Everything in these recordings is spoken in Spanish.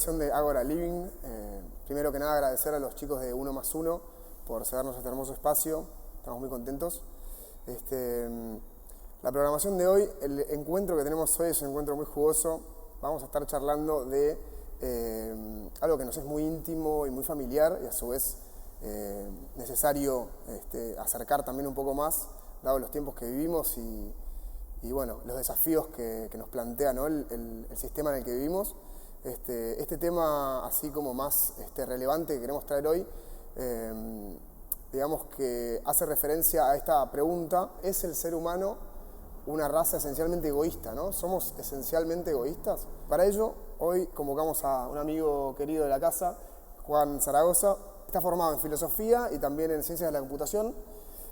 edición de Agora Living. Primero que nada agradecer a los chicos de 1+1 por cedernos este hermoso espacio. Estamos muy contentos. La programación de hoy, el encuentro que tenemos hoy es un encuentro muy jugoso. Vamos a estar charlando de algo que nos es muy íntimo y muy familiar y a su vez necesario acercar también un poco más, dado los tiempos que vivimos y bueno, los desafíos que nos plantea, ¿no? el sistema en el que vivimos. Este tema así como más relevante que queremos traer hoy, digamos que hace referencia a esta pregunta: ¿es el ser humano una raza esencialmente egoísta, ¿no? ¿Somos esencialmente egoístas? Para ello, hoy convocamos a un amigo querido de la casa, Juan Zaragoza. Está formado en filosofía y también en ciencias de la computación,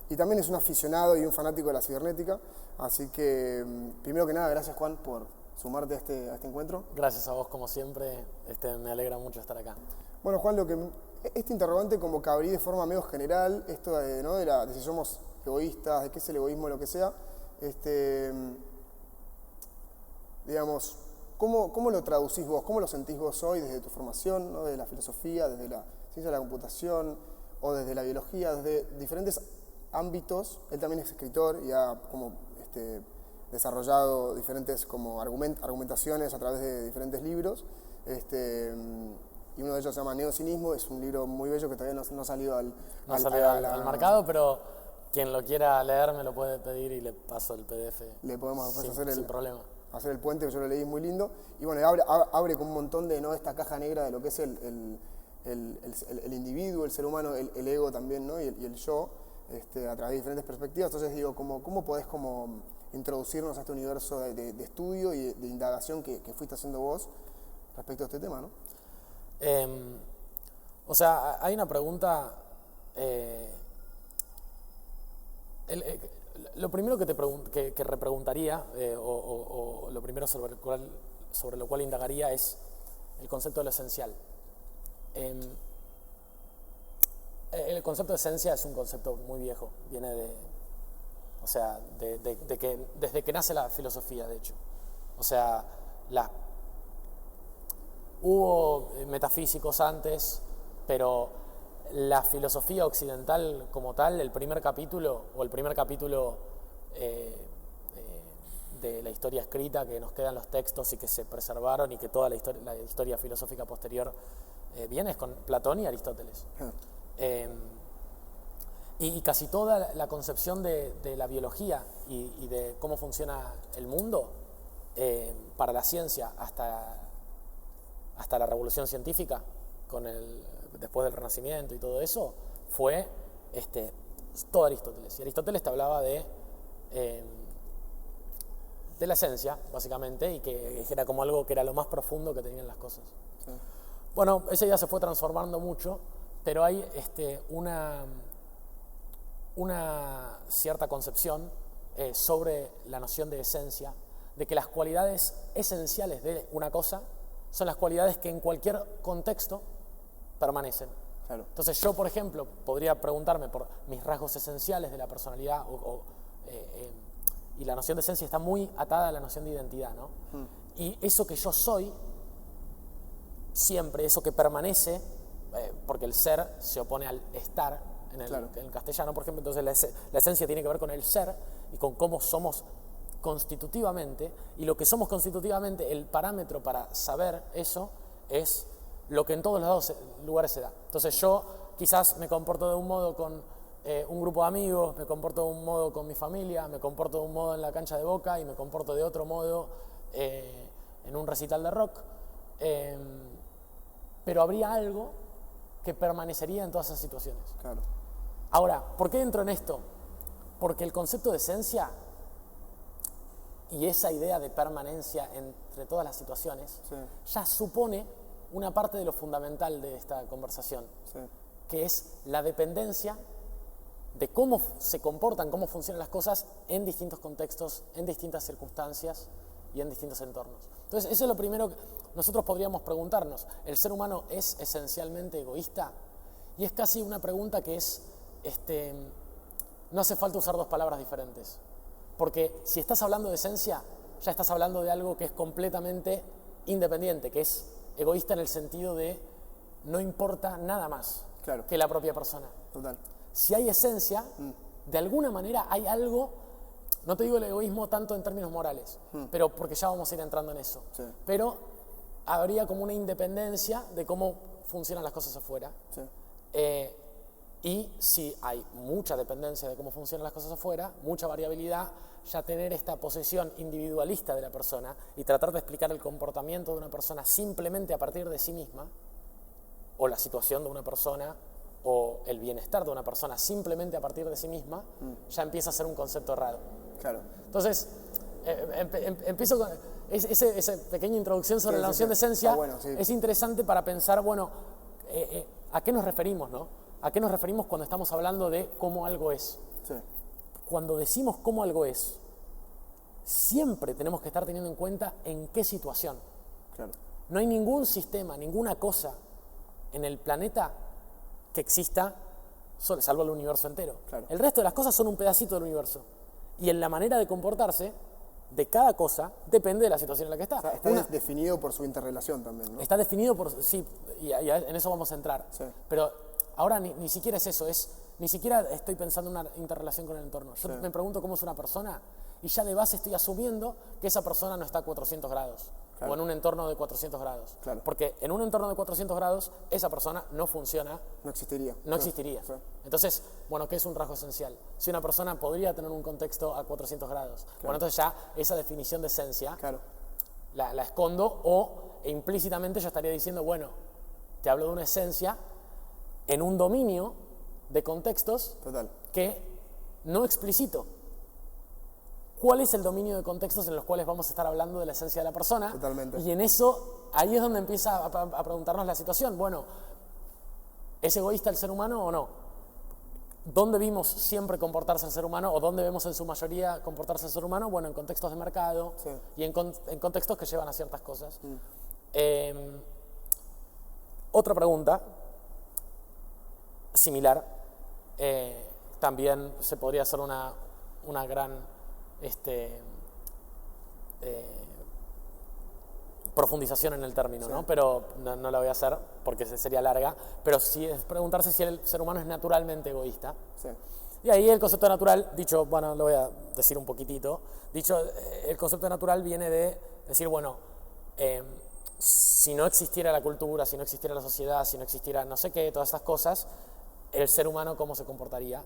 y también es un aficionado y un fanático de la cibernética. Así que, primero que nada, gracias, Juan, por sumarte a este encuentro. Gracias a vos, como siempre. Me alegra mucho estar acá. Bueno, Juan, este interrogante como que abrí de forma medio general, esto de si somos egoístas, de qué es el egoísmo, lo que sea, digamos, ¿cómo lo traducís vos? ¿Cómo lo sentís vos hoy desde tu formación, ¿no? Desde la filosofía, desde la ciencia de la computación o desde la biología, desde diferentes ámbitos? Él también es escritor y ha como desarrollado diferentes como argumentaciones a través de diferentes libros. Y uno de ellos se llama Neocinismo. Es un libro muy bello que todavía no ha salido al mercado, pero quien lo quiera leer me lo puede pedir y le paso el PDF. Le podemos sin problema. Hacer el puente, que yo lo leí, muy lindo. Y bueno, abre con un montón de esta caja negra de lo que es el individuo, el ser humano, el ego también, ¿no? y el yo, a través de diferentes perspectivas. Entonces digo, ¿cómo podés como introducirnos a este universo de estudio y de indagación que fuiste haciendo vos respecto a este tema, ¿no? O sea, hay una pregunta. Lo primero que repreguntaría, o lo primero sobre lo cual indagaría, es el concepto de lo esencial. El concepto de esencia es un concepto muy viejo, viene desde que nace la filosofía, de hecho. O sea, hubo metafísicos antes, pero la filosofía occidental como tal, el primer capítulo de la historia escrita, que nos quedan los textos y que se preservaron y que toda la historia filosófica posterior viene, es con Platón y Aristóteles. Y casi toda la concepción de la biología y de cómo funciona el mundo para la ciencia hasta la revolución científica, después del Renacimiento y todo eso, fue todo Aristóteles. Y Aristóteles te hablaba de la esencia, básicamente, y que era como algo que era lo más profundo que tenían las cosas. Sí. Bueno, esa idea se fue transformando mucho, pero hay una cierta concepción sobre la noción de esencia, de que las cualidades esenciales de una cosa son las cualidades que en cualquier contexto permanecen. Claro. Entonces yo, por ejemplo, podría preguntarme por mis rasgos esenciales de la personalidad y la noción de esencia está muy atada a la noción de identidad, ¿no? Y eso que yo soy, siempre, eso que permanece, porque el ser se opone al estar en el castellano, por ejemplo, entonces la esencia tiene que ver con el ser y con cómo somos constitutivamente, y lo que somos constitutivamente, el parámetro para saber eso es lo que en todos los lugares se da. Entonces yo quizás me comporto de un modo con un grupo de amigos, me comporto de un modo con mi familia, me comporto de un modo en la cancha de Boca y me comporto de otro modo en un recital de rock, pero habría algo que permanecería en todas esas situaciones. Claro. Ahora, ¿por qué entro en esto? Porque el concepto de esencia y esa idea de permanencia entre todas las situaciones ya supone una parte de lo fundamental de esta conversación, que es la dependencia de cómo se comportan, cómo funcionan las cosas en distintos contextos, en distintas circunstancias y en distintos entornos. Entonces, eso es lo primero que nosotros podríamos preguntarnos. ¿El ser humano es esencialmente egoísta? Y es casi una pregunta que es, no hace falta usar dos palabras diferentes. Porque si estás hablando de esencia, ya estás hablando de algo que es completamente independiente, que es egoísta en el sentido de no importa nada más que la propia persona. Total. Si hay esencia, de alguna manera hay algo, no te digo el egoísmo tanto en términos morales, pero porque ya vamos a ir entrando en eso, pero habría como una independencia de cómo funcionan las cosas afuera. Y si hay mucha dependencia de cómo funcionan las cosas afuera, mucha variabilidad, ya tener esta posesión individualista de la persona y tratar de explicar el comportamiento de una persona simplemente a partir de sí misma, o la situación de una persona, o el bienestar de una persona simplemente a partir de sí misma, ya empieza a ser un concepto errado. Claro. Entonces, empiezo con esa pequeña introducción sobre la noción de esencia. Es interesante para pensar, bueno, ¿a qué nos referimos, no? ¿A qué nos referimos cuando estamos hablando de cómo algo es? Cuando decimos cómo algo es, siempre tenemos que estar teniendo en cuenta en qué situación. No hay ningún sistema, ninguna cosa en el planeta que exista, salvo el universo entero. El resto de las cosas son un pedacito del universo. Y en la manera de comportarse de cada cosa depende de la situación en la que está. O sea, está definido por su interrelación también, ¿no? Está definido por... Sí, y en eso vamos a entrar. Pero ahora ni siquiera es eso, ni siquiera estoy pensando en una interrelación con el entorno. Yo me pregunto cómo es una persona y ya de base estoy asumiendo que esa persona no está a 400 grados o en un entorno de 400 grados. Porque en un entorno de 400 grados esa persona no funciona. No existiría. No existiría. Entonces, bueno, ¿qué es un rasgo esencial? Si una persona podría tener un contexto a 400 grados, bueno, entonces ya esa definición de esencia la escondo e implícitamente yo estaría diciendo, bueno, te hablo de una esencia en un dominio de contextos que no explicito. ¿Cuál es el dominio de contextos en los cuales vamos a estar hablando de la esencia de la persona? Y en eso, ahí es donde empieza a preguntarnos la situación. Bueno, ¿es egoísta el ser humano o no? ¿Dónde vimos siempre comportarse el ser humano o dónde vemos en su mayoría comportarse el ser humano? Bueno, en contextos de mercado y en contextos que llevan a ciertas cosas. Otra pregunta similar, también se podría hacer una gran profundización en el término, ¿no? Pero no la voy a hacer porque sería larga, pero sí es preguntarse si el ser humano es naturalmente egoísta. Y ahí el concepto de natural, dicho, bueno, lo voy a decir un poquitito, dicho, el concepto de natural viene de decir, bueno, si no existiera la cultura, si no existiera la sociedad, si no existiera no sé qué, todas estas cosas, el ser humano cómo se comportaría.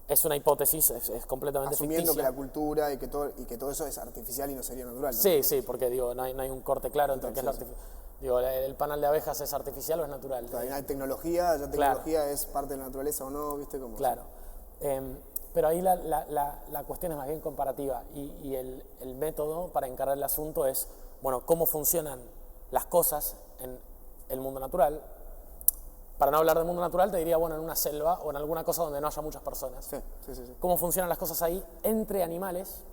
Es una hipótesis, es completamente asumiendo ficticia. Que la cultura y que todo eso es artificial y no sería natural, ¿no? Sí, porque digo, no hay un corte claro entre qué es lo artificial. Digo, ¿el panal de abejas es artificial o es natural? Hay tecnología, tecnología es parte de la naturaleza o no, ¿viste cómo? Claro. Pero ahí la cuestión es más bien comparativa y el método para encarar el asunto es, bueno, cómo funcionan las cosas en el mundo natural. Para no hablar del mundo natural, te diría, bueno, en una selva o en alguna cosa donde no haya muchas personas. Sí. ¿Cómo funcionan las cosas ahí entre animales,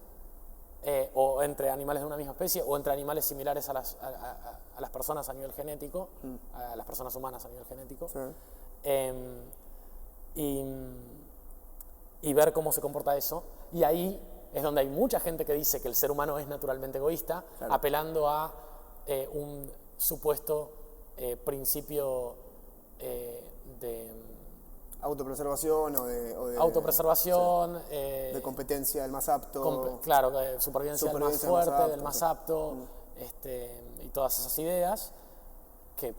o entre animales de una misma especie, o entre animales similares a las personas a nivel genético, a las personas humanas a nivel genético? Y ver cómo se comporta eso. Y ahí es donde hay mucha gente que dice que el ser humano es naturalmente egoísta, apelando a un supuesto principio de autopreservación o de autopreservación, de competencia del más apto, supervivencia del más fuerte, del más apto, y todas esas ideas que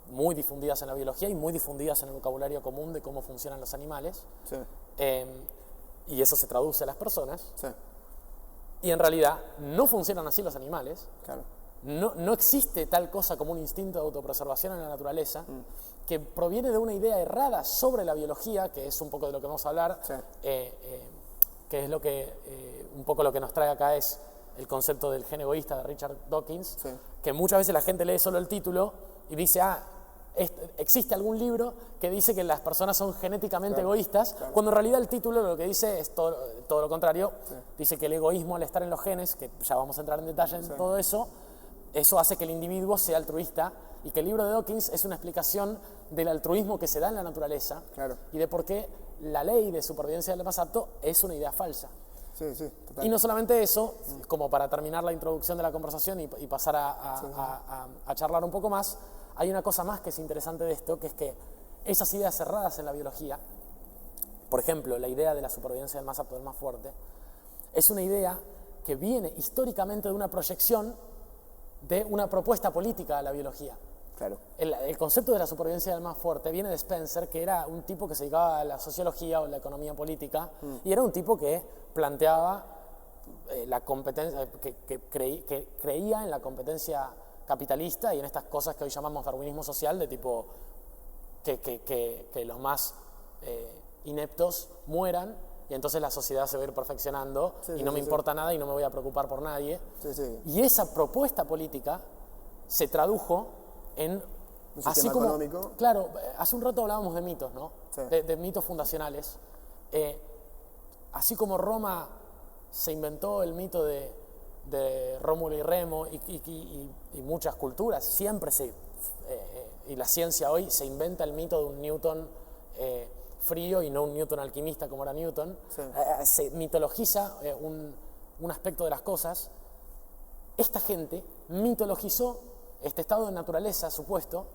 muy difundidas en la biología y muy difundidas en el vocabulario común de cómo funcionan los animales, y eso se traduce a las personas, y en realidad no funcionan así los animales. No existe tal cosa como un instinto de autopreservación en la naturaleza, que proviene de una idea errada sobre la biología, que es un poco de lo que vamos a hablar, que es un poco lo que nos trae acá es el concepto del gen egoísta de Richard Dawkins, que muchas veces la gente lee solo el título y dice, existe algún libro que dice que las personas son genéticamente egoístas, cuando en realidad el título lo que dice es todo lo contrario. Dice que el egoísmo, al estar en los genes, que ya vamos a entrar en detalle en todo eso hace que el individuo sea altruista, y que el libro de Dawkins es una explicación del altruismo que se da en la naturaleza y de por qué la ley de supervivencia del más apto es una idea falsa. Sí, sí, total. Y no solamente eso, como para terminar la introducción de la conversación y pasar a charlar un poco más, hay una cosa más que es interesante de esto, que es que esas ideas cerradas en la biología, por ejemplo, la idea de la supervivencia del más apto, del más fuerte, es una idea que viene históricamente de una proyección de una propuesta política a la biología. Claro. El concepto de la supervivencia del más fuerte viene de Spencer, que era un tipo que se dedicaba a la sociología o la economía política, y era un tipo que planteaba la competencia, que creía en la competencia capitalista y en estas cosas que hoy llamamos darwinismo social, de tipo que los más ineptos mueran y entonces la sociedad se va a ir perfeccionando y no me importa nada y no me voy a preocupar por nadie. Y esa propuesta política se tradujo en un sistema económico. Claro, hace un rato hablábamos de mitos, ¿no? Sí. De mitos fundacionales. Así como Roma se inventó el mito de Rómulo y Remo y muchas culturas, siempre y la ciencia hoy se inventa el mito de un Newton frío y no un Newton alquimista como era Newton. Sí. Se mitologiza un aspecto de las cosas. Esta gente mitologizó este estado de naturaleza supuesto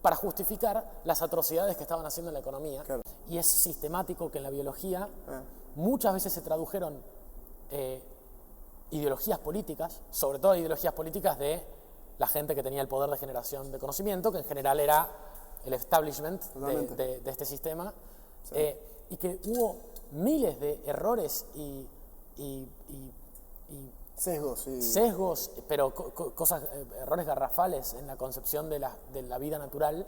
para justificar las atrocidades que estaban haciendo en la economía. Claro. Y es sistemático que en la biología muchas veces se tradujeron ideologías políticas, sobre todo ideologías políticas de la gente que tenía el poder de generación de conocimiento, que en general era el establishment de este sistema, y que hubo miles de errores y sesgos, pero errores garrafales en la concepción de la vida natural,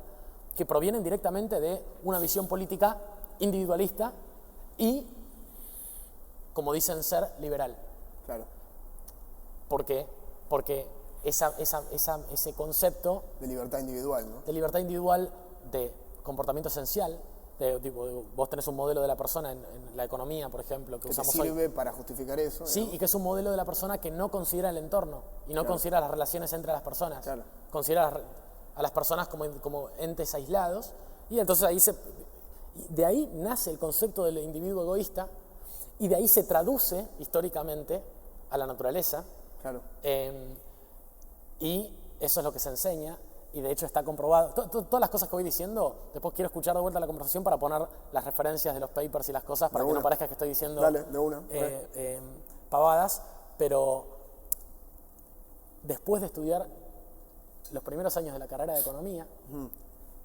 que provienen directamente de una visión política individualista y, como dicen, ser liberal. Claro. ¿Por qué? Porque ese concepto de libertad individual, ¿no? De libertad individual, de comportamiento esencial, vos tenés un modelo de la persona en la economía, por ejemplo, que usamos te sirve hoy, para justificar eso. sí, y que es un modelo de la persona que no considera el entorno y no considera las relaciones entre las personas, considera a las personas como entes aislados, y entonces de ahí nace el concepto del individuo egoísta, y de ahí se traduce históricamente a la naturaleza. Claro. Y eso es lo que se enseña, y de hecho está comprobado. Todas las cosas que voy diciendo, después quiero escuchar de vuelta la conversación para poner las referencias de los papers y las cosas, para que no parezca que estoy diciendo pavadas, pero después de estudiar los primeros años de la carrera de economía,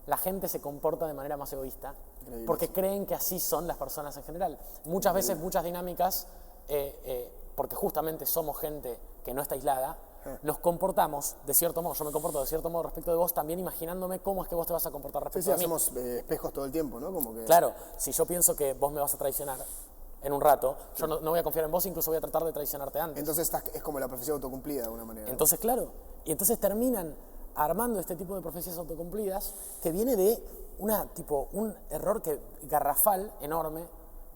la gente se comporta de manera más egoísta, porque creen que así son las personas en general. Muchas veces, muchas dinámicas, porque justamente somos gente que no está aislada, nos comportamos de cierto modo, yo me comporto de cierto modo respecto de vos, también imaginándome cómo es que vos te vas a comportar respecto a mí. Hacemos espejos todo el tiempo, ¿no? Como que... Claro, si yo pienso que vos me vas a traicionar en un rato, yo no voy a confiar en vos, incluso voy a tratar de traicionarte antes. Entonces es como la profecía autocumplida de alguna manera. Entonces, claro, y entonces terminan armando este tipo de profecías autocumplidas que viene de un error garrafal, enorme,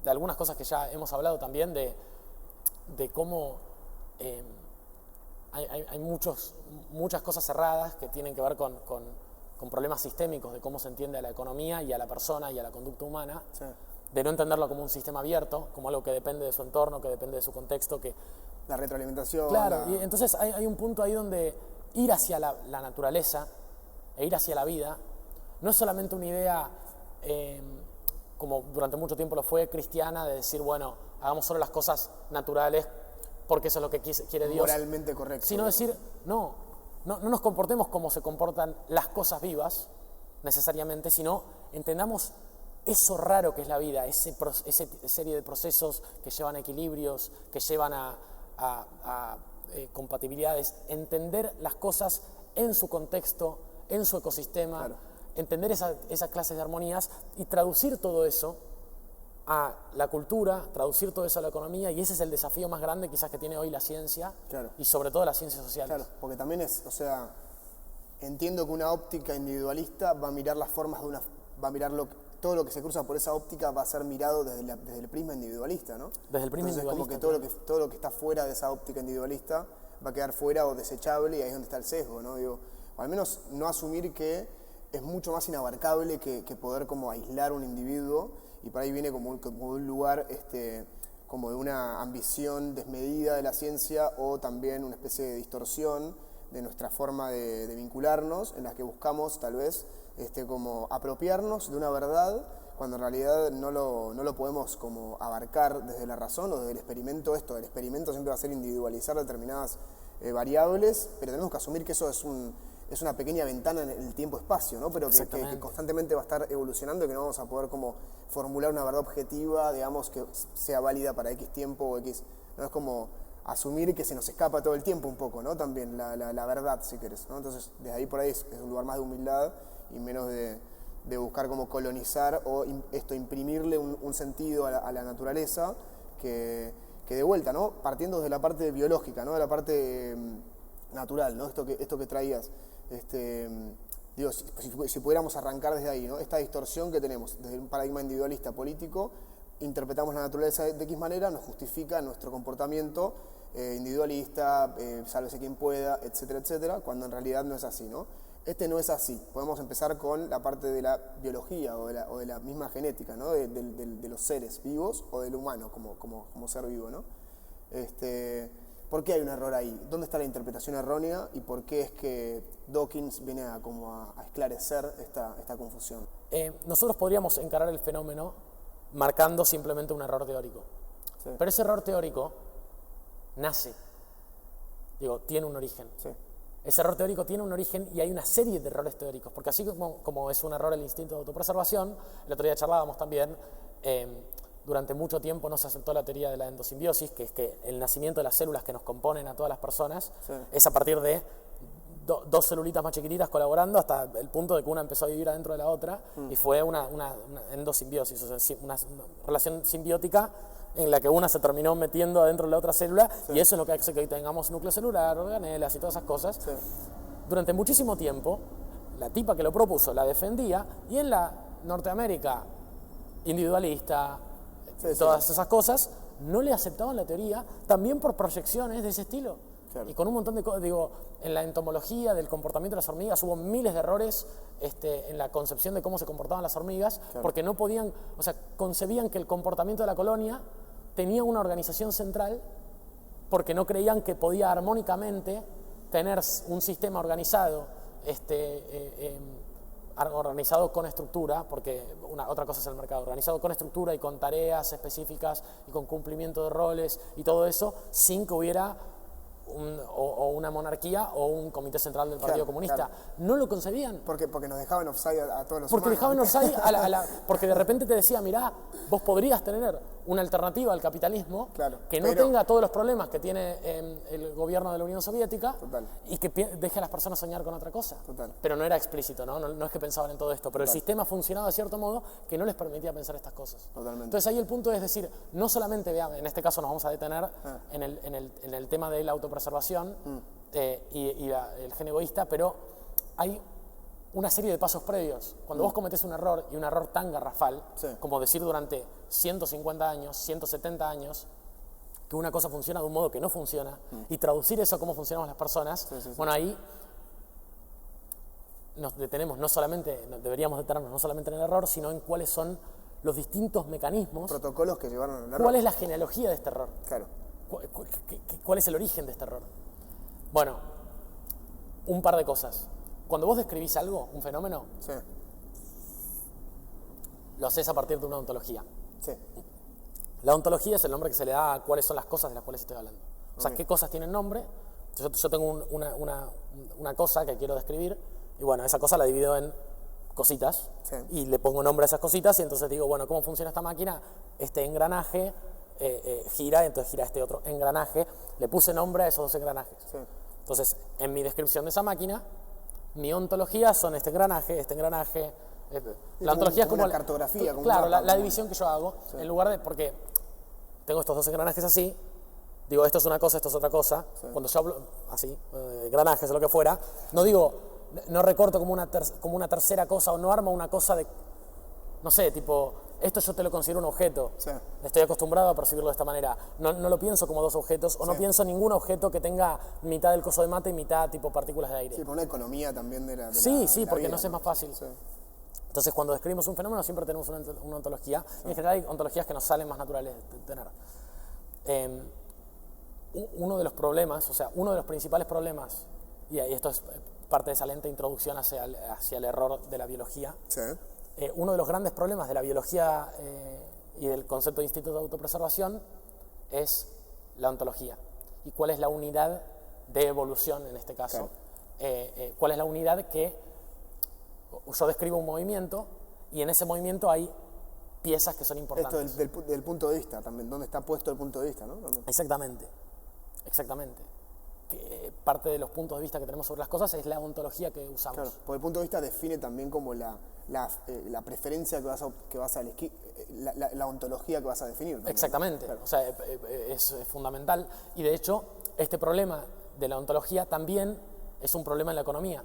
de algunas cosas que ya hemos hablado también, de cómo hay muchas cosas cerradas que tienen que ver con problemas sistémicos de cómo se entiende a la economía y a la persona y a la conducta humana, de no entenderlo como un sistema abierto, como algo que depende de su entorno, que depende de su contexto, que... La retroalimentación. Claro, y entonces hay un punto ahí donde ir hacia la naturaleza e ir hacia la vida no es solamente una idea, como durante mucho tiempo lo fue, cristiana, de decir, bueno, hagamos solo las cosas naturales porque eso es lo que quiere Dios. Moralmente correcto. Sino decir, no nos comportemos como se comportan las cosas vivas, necesariamente, sino entendamos eso raro que es la vida, esa serie de procesos que llevan a equilibrios, que llevan a compatibilidades, entender las cosas en su contexto, en su ecosistema, entender esas clases de armonías y traducir todo eso a la cultura, traducir todo eso a la economía, y ese es el desafío más grande quizás que tiene hoy la ciencia, y sobre todo las ciencias sociales. Claro, porque también entiendo que una óptica individualista va a mirar las formas va a mirar todo lo que se cruza por esa óptica va a ser mirado desde el prisma individualista, ¿no? Desde el prisma individualista. Como que todo lo que está fuera de esa óptica individualista va a quedar fuera o desechable, y ahí es donde está el sesgo, ¿no? O al menos no asumir que es mucho más inabarcable que poder como aislar un individuo, y por ahí viene como un lugar como de una ambición desmedida de la ciencia o también una especie de distorsión de nuestra forma de vincularnos, en la que buscamos tal vez como apropiarnos de una verdad cuando en realidad no lo podemos como abarcar desde la razón o desde el experimento. El experimento siempre va a ser individualizar determinadas variables, pero tenemos que asumir que eso es una pequeña ventana en el tiempo-espacio, ¿no? Pero que constantemente va a estar evolucionando y que no vamos a poder como formular una verdad objetiva, digamos, que sea válida para X tiempo o X. ¿No? Es como asumir que se nos escapa todo el tiempo un poco, ¿no? También la verdad, si querés, ¿no? Entonces, desde ahí por ahí es un lugar más de humildad y menos de buscar como colonizar o imprimirle un sentido a la naturaleza que de vuelta, ¿no? Partiendo desde la parte biológica, ¿no? De la parte natural, ¿no? Esto que traías. Digo, si pudiéramos arrancar desde ahí, ¿no? Esta distorsión que tenemos desde un paradigma individualista político, interpretamos la naturaleza de X manera, nos justifica nuestro comportamiento individualista, sálvese quien pueda, etcétera, etcétera, cuando en realidad no es así, ¿no? No es así. Podemos empezar con la parte de la biología o de la misma genética, ¿no? De los seres vivos o del humano como ser vivo, ¿no? ¿Por qué hay un error ahí? ¿Dónde está la interpretación errónea y por qué es que Dawkins viene a esclarecer esta confusión? Nosotros podríamos encarar el fenómeno marcando simplemente un error teórico. Sí. Pero ese error teórico tiene un origen. Sí. Ese error teórico tiene un origen y hay una serie de errores teóricos, porque así como es un error el instinto de autopreservación, el otro día charlábamos también, durante mucho tiempo no se aceptó la teoría de la endosimbiosis, que es que el nacimiento de las células que nos componen a todas las personas es a partir de dos celulitas más chiquititas colaborando hasta el punto de que una empezó a vivir adentro de la otra y fue una endosimbiosis, o sea, una relación simbiótica en la que una se terminó metiendo adentro de la otra célula y eso es lo que hace que hoy tengamos núcleo celular, organelas y todas esas cosas. Sí. Durante muchísimo tiempo, la tipa que lo propuso la defendía y en la Norteamérica individualista, todas esas cosas, no le aceptaban la teoría, también por proyecciones de ese estilo. Claro. Y con un montón de cosas, en la entomología del comportamiento de las hormigas hubo miles de errores en la concepción de cómo se comportaban las hormigas, porque no podían, o sea, concebían que el comportamiento de la colonia tenía una organización central, porque no creían que podía armónicamente tener un sistema organizado, organizado con estructura, porque otra cosa es el mercado, organizado con estructura y con tareas específicas y con cumplimiento de roles y todo eso, sin que hubiera una monarquía o un comité central del Partido Comunista. Claro. No lo concebían. Porque nos dejaban offside a todos los Porque humanos. dejaban offside porque de repente te decía, mirá, vos podrías tener una alternativa al capitalismo que no tenga todos los problemas que tiene el gobierno de la Unión Soviética y que deje a las personas soñar con otra cosa. Pero no era explícito, ¿no? Es que pensaban en todo esto, pero el sistema funcionaba de cierto modo que no les permitía pensar estas cosas. Entonces ahí el punto es decir, no solamente, en este caso nos vamos a detener en el tema de la autopreservación y el gen egoísta, pero hay una serie de pasos previos. Cuando vos cometés un error, y un error tan garrafal, como decir durante 150 años, 170 años, que una cosa funciona de un modo que no funciona, y traducir eso a cómo funcionamos las personas, bueno, ahí nos detenemos, deberíamos detenernos no solamente en el error, sino en cuáles son los distintos mecanismos, protocolos que llevaron al error. ¿Cuál es la genealogía de este error? Claro. ¿Cuál es el origen de este error? Bueno, un par de cosas. Cuando vos describís algo, un fenómeno, lo haces a partir de una ontología. Sí. La ontología es el nombre que se le da a cuáles son las cosas de las cuales estoy hablando. O sea, qué cosas tienen nombre. Yo tengo una cosa que quiero describir y bueno, esa cosa la divido en cositas y le pongo nombre a esas cositas y entonces digo, bueno, ¿cómo funciona esta máquina? Este engranaje gira, entonces gira este otro engranaje. Le puse nombre a esos dos engranajes. Entonces, en mi descripción de esa máquina, mi ontología son este engranaje. La ontología es como una cartografía. Claro, la división que yo hago, en lugar de, porque tengo estos dos engranajes así, digo, esto es una cosa, esto es otra cosa. Cuando yo hablo así, engranajes o lo que fuera, no recorto como una tercera cosa o no armo una cosa de, no sé, tipo, esto yo te lo considero un objeto. Estoy acostumbrado a percibirlo de esta manera. No lo pienso como dos objetos o no pienso ningún objeto que tenga mitad del coso de mate y mitad tipo partículas de aire. Sí, por una economía también de la porque vida, nos es más fácil. Entonces, cuando describimos un fenómeno siempre tenemos una ontología. Y en general hay ontologías que nos salen más naturales de tener. Uno de los problemas, o sea, uno de los principales problemas, y esto es parte de esa lenta introducción hacia el error de la biología, Sí. Uno de los grandes problemas de la biología y del concepto de instinto de autopreservación es la ontología. ¿Y cuál es la unidad de evolución en este caso? Claro. ¿Cuál es la unidad que yo describo un movimiento y en ese movimiento hay piezas que son importantes? Esto del punto de vista también, ¿dónde está puesto el punto de vista, no? También. Exactamente. Que parte de los puntos de vista que tenemos sobre las cosas es la ontología que usamos. Claro, porque el punto de vista define también como la preferencia que vas a elegir, la ontología que vas a definir. También. Exactamente, claro. O sea, es fundamental. Y de hecho, este problema de la ontología también es un problema en la economía.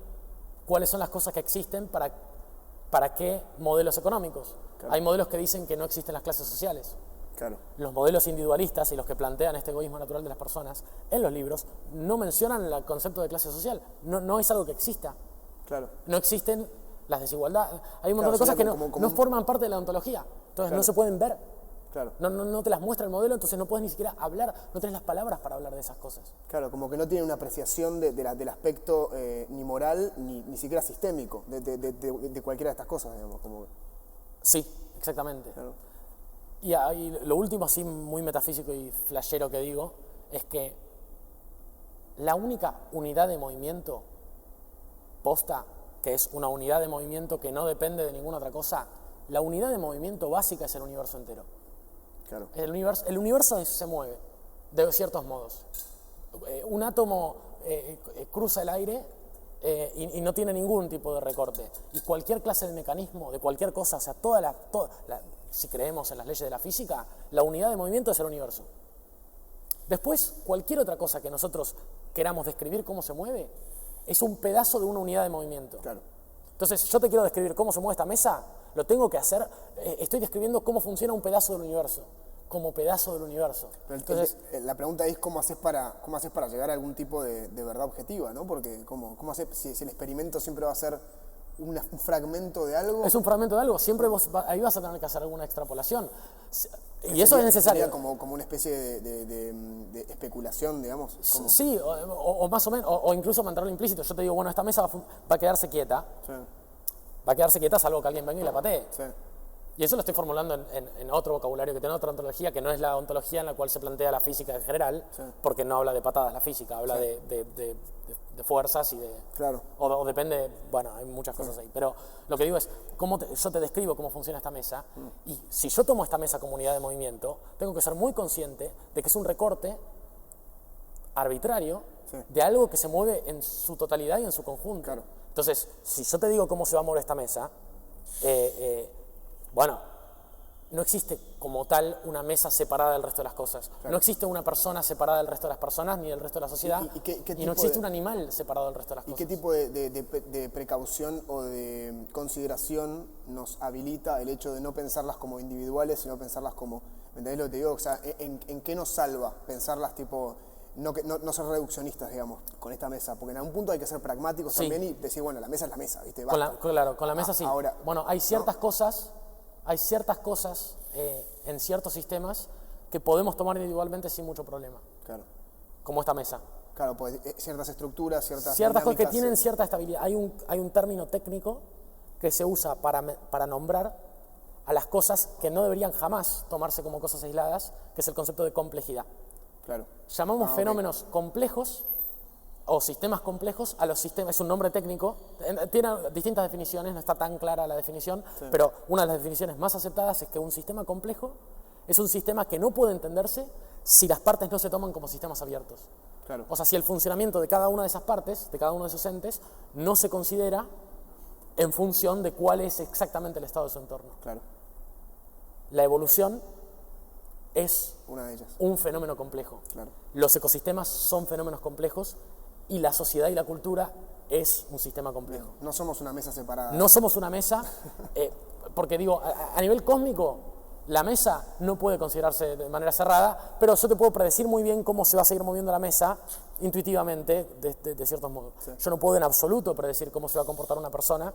¿Cuáles son las cosas que existen para qué modelos económicos? Claro. Hay modelos que dicen que no existen las clases sociales. Claro. Los modelos individualistas y los que plantean este egoísmo natural de las personas en los libros no mencionan el concepto de clase social. No es algo que exista. Claro. No existen las desigualdades. Hay un montón de cosas que no forman parte de la ontología. Entonces no se pueden ver. Claro. No te las muestra el modelo, entonces no puedes ni siquiera hablar, no tienes las palabras para hablar de esas cosas. Claro, como que no tiene una apreciación del aspecto ni moral ni siquiera sistémico de cualquiera de estas cosas, digamos. Sí, exactamente. Claro. Y lo último, así muy metafísico y flashero que digo, es que la única unidad de movimiento posta, que es una unidad de movimiento que no depende de ninguna otra cosa, la unidad de movimiento básica es el universo entero. Claro. El universo se mueve de ciertos modos. Un átomo cruza el aire y no tiene ningún tipo de recorte. Y cualquier clase de mecanismo, de cualquier cosa, o sea, si creemos en las leyes de la física, la unidad de movimiento es el universo. Después, cualquier otra cosa que nosotros queramos describir cómo se mueve, es un pedazo de una unidad de movimiento. Claro. Entonces, yo te quiero describir cómo se mueve esta mesa, lo tengo que hacer, estoy describiendo cómo funciona un pedazo del universo, como pedazo del universo. Pero entonces, la pregunta es cómo haces para llegar a algún tipo de verdad objetiva, ¿no? Porque cómo haces si el experimento siempre va a ser un fragmento de algo. Es un fragmento de algo, siempre ahí vas a tener que hacer alguna extrapolación. Y eso es necesario. Sería como una especie de especulación, digamos. Sí, o más o menos, o incluso mantenerlo implícito. Yo te digo, bueno, esta mesa va a quedarse quieta. Sí. Va a quedarse quieta salvo que alguien venga y la patee. Sí. Y eso lo estoy formulando en otro vocabulario que tiene otra ontología, que no es la ontología en la cual se plantea la física en general, sí. Porque no habla de patadas la física, habla sí. de fuerzas y de... Claro. O depende, bueno, hay muchas cosas ahí. Pero lo que digo es, yo te describo cómo funciona esta mesa, y si yo tomo esta mesa como unidad de movimiento, tengo que ser muy consciente de que es un recorte arbitrario sí. de algo que se mueve en su totalidad y en su conjunto. Claro. Entonces, si yo te digo cómo se va a mover esta mesa, bueno, no existe como tal una mesa separada del resto de las cosas. Claro. No existe una persona separada del resto de las personas ni del resto de la sociedad. Y no existe un animal separado del resto de las cosas. ¿Y qué tipo de precaución o de consideración nos habilita el hecho de no pensarlas como individuales, sino pensarlas como... ¿Me entendés lo que te digo? O sea, ¿en qué nos salva pensarlas tipo... No ser reduccionistas, digamos, con esta mesa? Porque en algún punto hay que ser pragmáticos sí. también y decir, bueno, la mesa es la mesa, ¿viste? Claro, con la mesa sí. Ahora, bueno, hay ciertas cosas... Hay ciertas cosas en ciertos sistemas que podemos tomar individualmente sin mucho problema. Claro. Como esta mesa. Claro, pues ciertas estructuras, ciertas cosas que tienen cierta estabilidad. Hay un término técnico que se usa para nombrar a las cosas que no deberían jamás tomarse como cosas aisladas, que es el concepto de complejidad. Claro. Llamamos fenómenos complejos o sistemas complejos a los sistemas, es un nombre técnico, tiene distintas definiciones, no está tan clara la definición, sí. Pero una de las definiciones más aceptadas es que un sistema complejo es un sistema que no puede entenderse si las partes no se toman como sistemas abiertos. Claro. O sea, si el funcionamiento de cada una de esas partes, de cada uno de esos entes, no se considera en función de cuál es exactamente el estado de su entorno. Claro. La evolución es una de ellas. Un fenómeno complejo. Claro. Los ecosistemas son fenómenos complejos y la sociedad y la cultura es un sistema complejo. No somos una mesa separada. No somos una mesa, porque digo, a nivel cósmico, la mesa no puede considerarse de manera cerrada, pero yo te puedo predecir muy bien cómo se va a seguir moviendo la mesa intuitivamente, de ciertos modos. Sí. Yo no puedo en absoluto predecir cómo se va a comportar una persona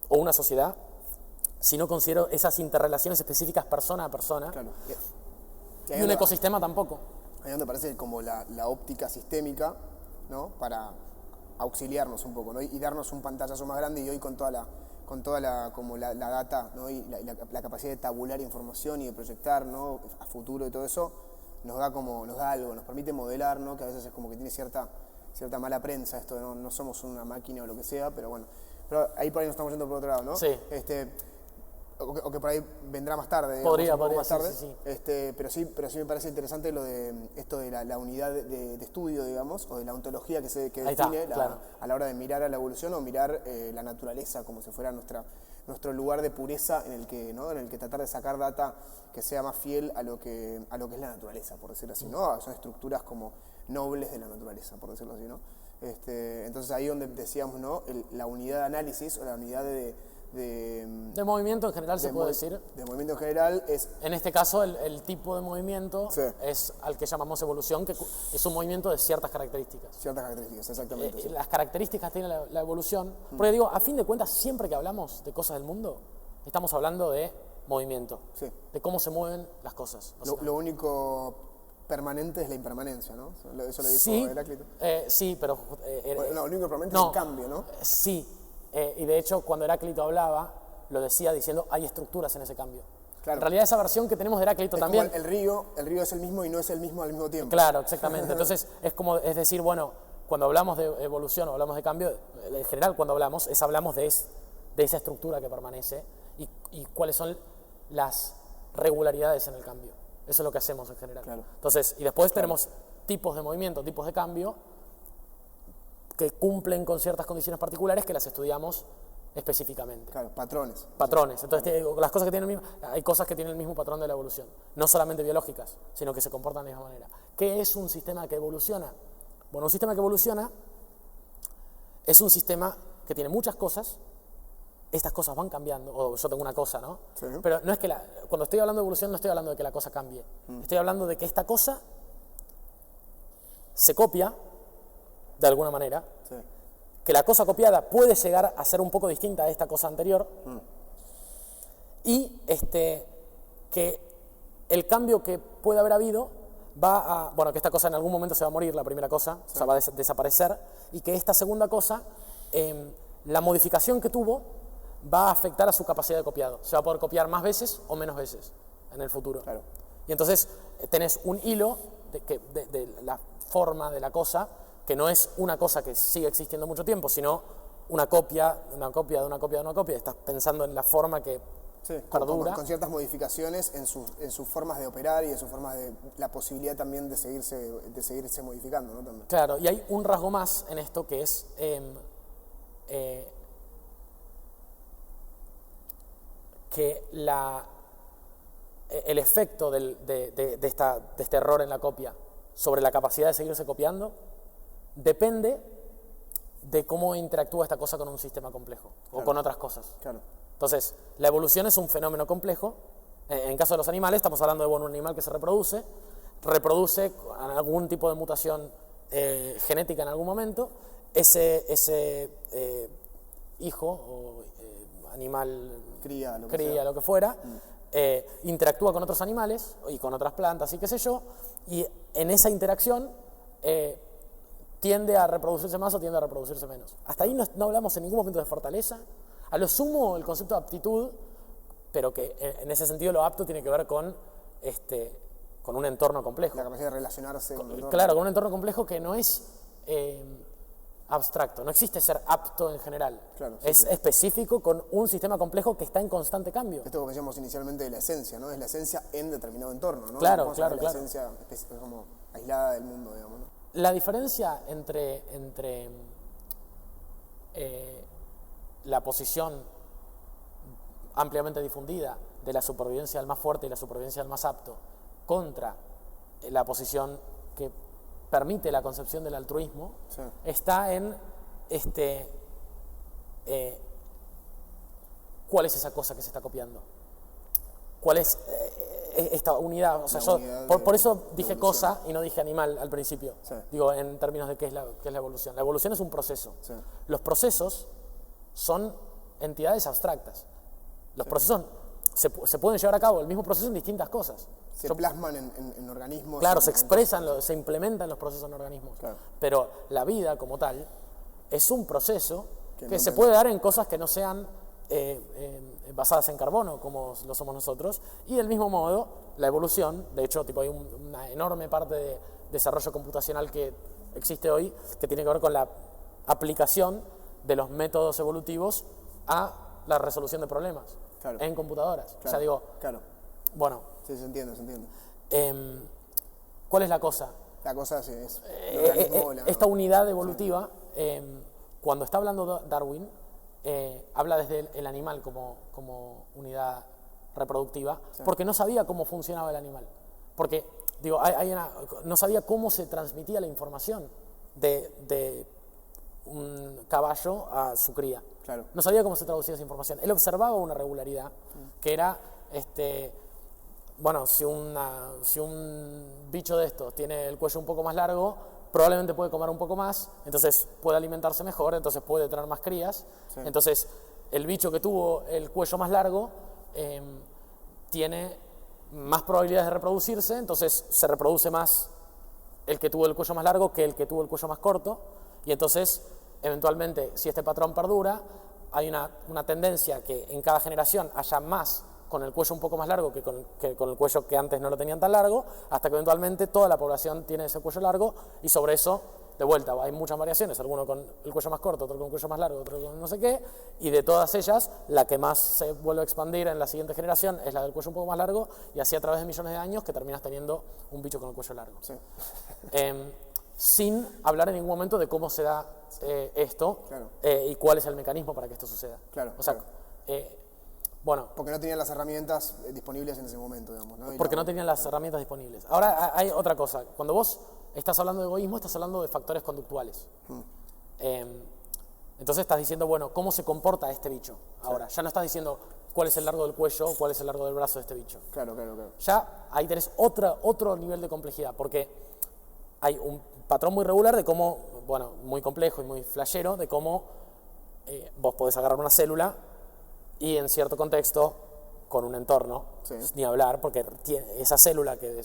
o una sociedad si no considero esas interrelaciones específicas persona a persona. Claro. Y un ecosistema tampoco. Ahí donde aparece como la óptica sistémica, ¿no? Para auxiliarnos un poco, ¿no? Y darnos un pantallazo más grande, y hoy con toda la data, ¿no? Y la capacidad de tabular información y de proyectar, ¿no? A futuro y todo eso, nos da algo, nos permite modelar, ¿no? Que a veces es como que tiene cierta mala prensa esto de no somos una máquina o lo que sea, pero bueno. Pero ahí por ahí nos estamos yendo por otro lado, ¿no? Sí. O que por ahí vendrá más tarde. Podría, más tarde. Sí. Pero sí me parece interesante lo de esto de la unidad de estudio, digamos, o de la ontología que define claro. a la hora de mirar a la evolución o mirar la naturaleza como si fuera nuestro lugar de pureza en el que tratar de sacar data que sea más fiel a lo que es la naturaleza, por decirlo así, ¿no? Son estructuras como nobles de la naturaleza, por decirlo así, ¿no? Entonces ahí donde decíamos, ¿no? La unidad de análisis o la unidad de movimiento en general se puede decir. De movimiento en general es... En este caso, el tipo de movimiento es al que llamamos evolución, que es un movimiento de ciertas características. Ciertas características, exactamente. Las características tiene la evolución. Porque digo, a fin de cuentas, siempre que hablamos de cosas del mundo, estamos hablando de movimiento, de cómo se mueven las cosas. Lo único permanente es la impermanencia, ¿no? Eso lo dijo Heráclito. Sí, pero... lo único permanente es el cambio, ¿no? Sí. Y de hecho, cuando Heráclito hablaba, lo decía diciendo, hay estructuras en ese cambio. Claro. En realidad, esa versión que tenemos de Heráclito es también... Como el río es el mismo y no es el mismo al mismo tiempo. Claro, exactamente. Entonces, es decir, bueno, cuando hablamos de evolución o hablamos de cambio, en general cuando hablamos de esa estructura que permanece y cuáles son las regularidades en el cambio. Eso es lo que hacemos en general. Claro. Entonces, y después tenemos tipos de movimiento, tipos de cambio, que cumplen con ciertas condiciones particulares que las estudiamos específicamente. Claro, patrones. Entonces, las cosas que tienen hay cosas que tienen el mismo patrón de la evolución, no solamente biológicas, sino que se comportan de la misma manera. ¿Qué es un sistema que evoluciona? Bueno, un sistema que evoluciona es un sistema que tiene muchas cosas, estas cosas van cambiando, o yo tengo una cosa, ¿no? Sí. Pero no es que cuando estoy hablando de evolución no estoy hablando de que la cosa cambie, estoy hablando de que esta cosa se copia de alguna manera, que la cosa copiada puede llegar a ser un poco distinta a esta cosa anterior, y que el cambio que puede haber habido que esta cosa en algún momento se va a morir, la primera cosa, o sea, va a desaparecer, y que esta segunda cosa, la modificación que tuvo, va a afectar a su capacidad de copiado. Se va a poder copiar más veces o menos veces en el futuro. Claro. Y entonces tenés un hilo de la forma de la cosa, que no es una cosa que sigue existiendo mucho tiempo, sino una copia de una copia de una copia de una copia. Estás pensando en la forma que perdura. Con ciertas modificaciones en sus formas de operar y en sus formas de la posibilidad también de seguirse modificando, ¿no? También. Claro, y hay un rasgo más en esto que es que el efecto de este error en la copia sobre la capacidad de seguirse copiando depende de cómo interactúa esta cosa con un sistema complejo o con otras cosas. Claro. Entonces, la evolución es un fenómeno complejo. En el caso de los animales, estamos hablando de un animal que se reproduce algún tipo de mutación genética en algún momento. Ese hijo o animal cría, lo que fuera, interactúa con otros animales y con otras plantas y qué sé yo, y en esa interacción tiende a reproducirse más o tiende a reproducirse menos. Hasta ahí no hablamos en ningún momento de fortaleza. A lo sumo el concepto de aptitud, pero que en ese sentido lo apto tiene que ver con un entorno complejo. La capacidad de relacionarse con el entorno. Claro, con un entorno complejo que no es abstracto. No existe ser apto en general. Claro, es específico con un sistema complejo que está en constante cambio. Esto que decíamos inicialmente de la esencia, ¿no? Es la esencia en determinado entorno, ¿no? Claro. La esencia como aislada del mundo, digamos, ¿no? La diferencia entre la posición ampliamente difundida de la supervivencia del más fuerte y la supervivencia del más apto contra la posición que permite la concepción del altruismo está en cuál es esa cosa que se está copiando, cuál es esta unidad. O sea, por eso dije cosa y no dije animal al principio. Digo, en términos de qué es la evolución. La evolución es un proceso. Los procesos son entidades abstractas. Los procesos se pueden llevar a cabo el mismo proceso en distintas cosas. Se plasman en organismos. Claro, se expresan, se implementan los procesos en organismos. Claro. Pero la vida como tal es un proceso que no se puede dar en cosas que no sean basadas en carbono, como lo somos nosotros. Y del mismo modo, la evolución, de hecho, tipo, hay una enorme parte de desarrollo computacional que existe hoy que tiene que ver con la aplicación de los métodos evolutivos a la resolución de problemas en computadoras. Claro. O sea, digo, bueno. Sí, se entiende. ¿Cuál es la cosa? La cosa sí, es esta unidad evolutiva, cuando está hablando Darwin, habla desde el animal como unidad reproductiva, porque no sabía cómo funcionaba el animal. Porque, digo, no sabía cómo se transmitía la información de un caballo a su cría. Claro. No sabía cómo se traducía esa información. Él observaba una regularidad que era, bueno, si un bicho de estos tiene el cuello un poco más largo, probablemente puede comer un poco más, entonces puede alimentarse mejor, entonces puede tener más crías. Sí. Entonces, el bicho que tuvo el cuello más largo tiene más probabilidades de reproducirse, entonces se reproduce más el que tuvo el cuello más largo que el que tuvo el cuello más corto, y entonces, eventualmente, si este patrón perdura, hay una tendencia que en cada generación haya más con el cuello un poco más largo que con el cuello que antes no lo tenían tan largo, hasta que eventualmente toda la población tiene ese cuello largo, y sobre eso, de vuelta, hay muchas variaciones, alguno con el cuello más corto, otro con el cuello más largo, otro con no sé qué, y de todas ellas, la que más se vuelve a expandir en la siguiente generación es la del cuello un poco más largo, y así a través de millones de años que terminas teniendo un bicho con el cuello largo. Sí. Sin hablar en ningún momento de cómo se da esto, y cuál es el mecanismo para que esto suceda. Claro, o sea, bueno, porque no tenían las herramientas disponibles en ese momento, digamos, ¿no? Porque no tenían las herramientas disponibles. Ahora hay otra cosa. Cuando vos estás hablando de egoísmo, estás hablando de factores conductuales. Entonces estás diciendo, bueno, ¿cómo se comporta este bicho? Ahora, ya no estás diciendo cuál es el largo del cuello o cuál es el largo del brazo de este bicho. Claro. Ya ahí tenés otro nivel de complejidad, porque hay un patrón muy regular de cómo, bueno, muy complejo y muy flashero, de cómo vos podés agarrar una célula y en cierto contexto, con un entorno, ni hablar, porque esa célula que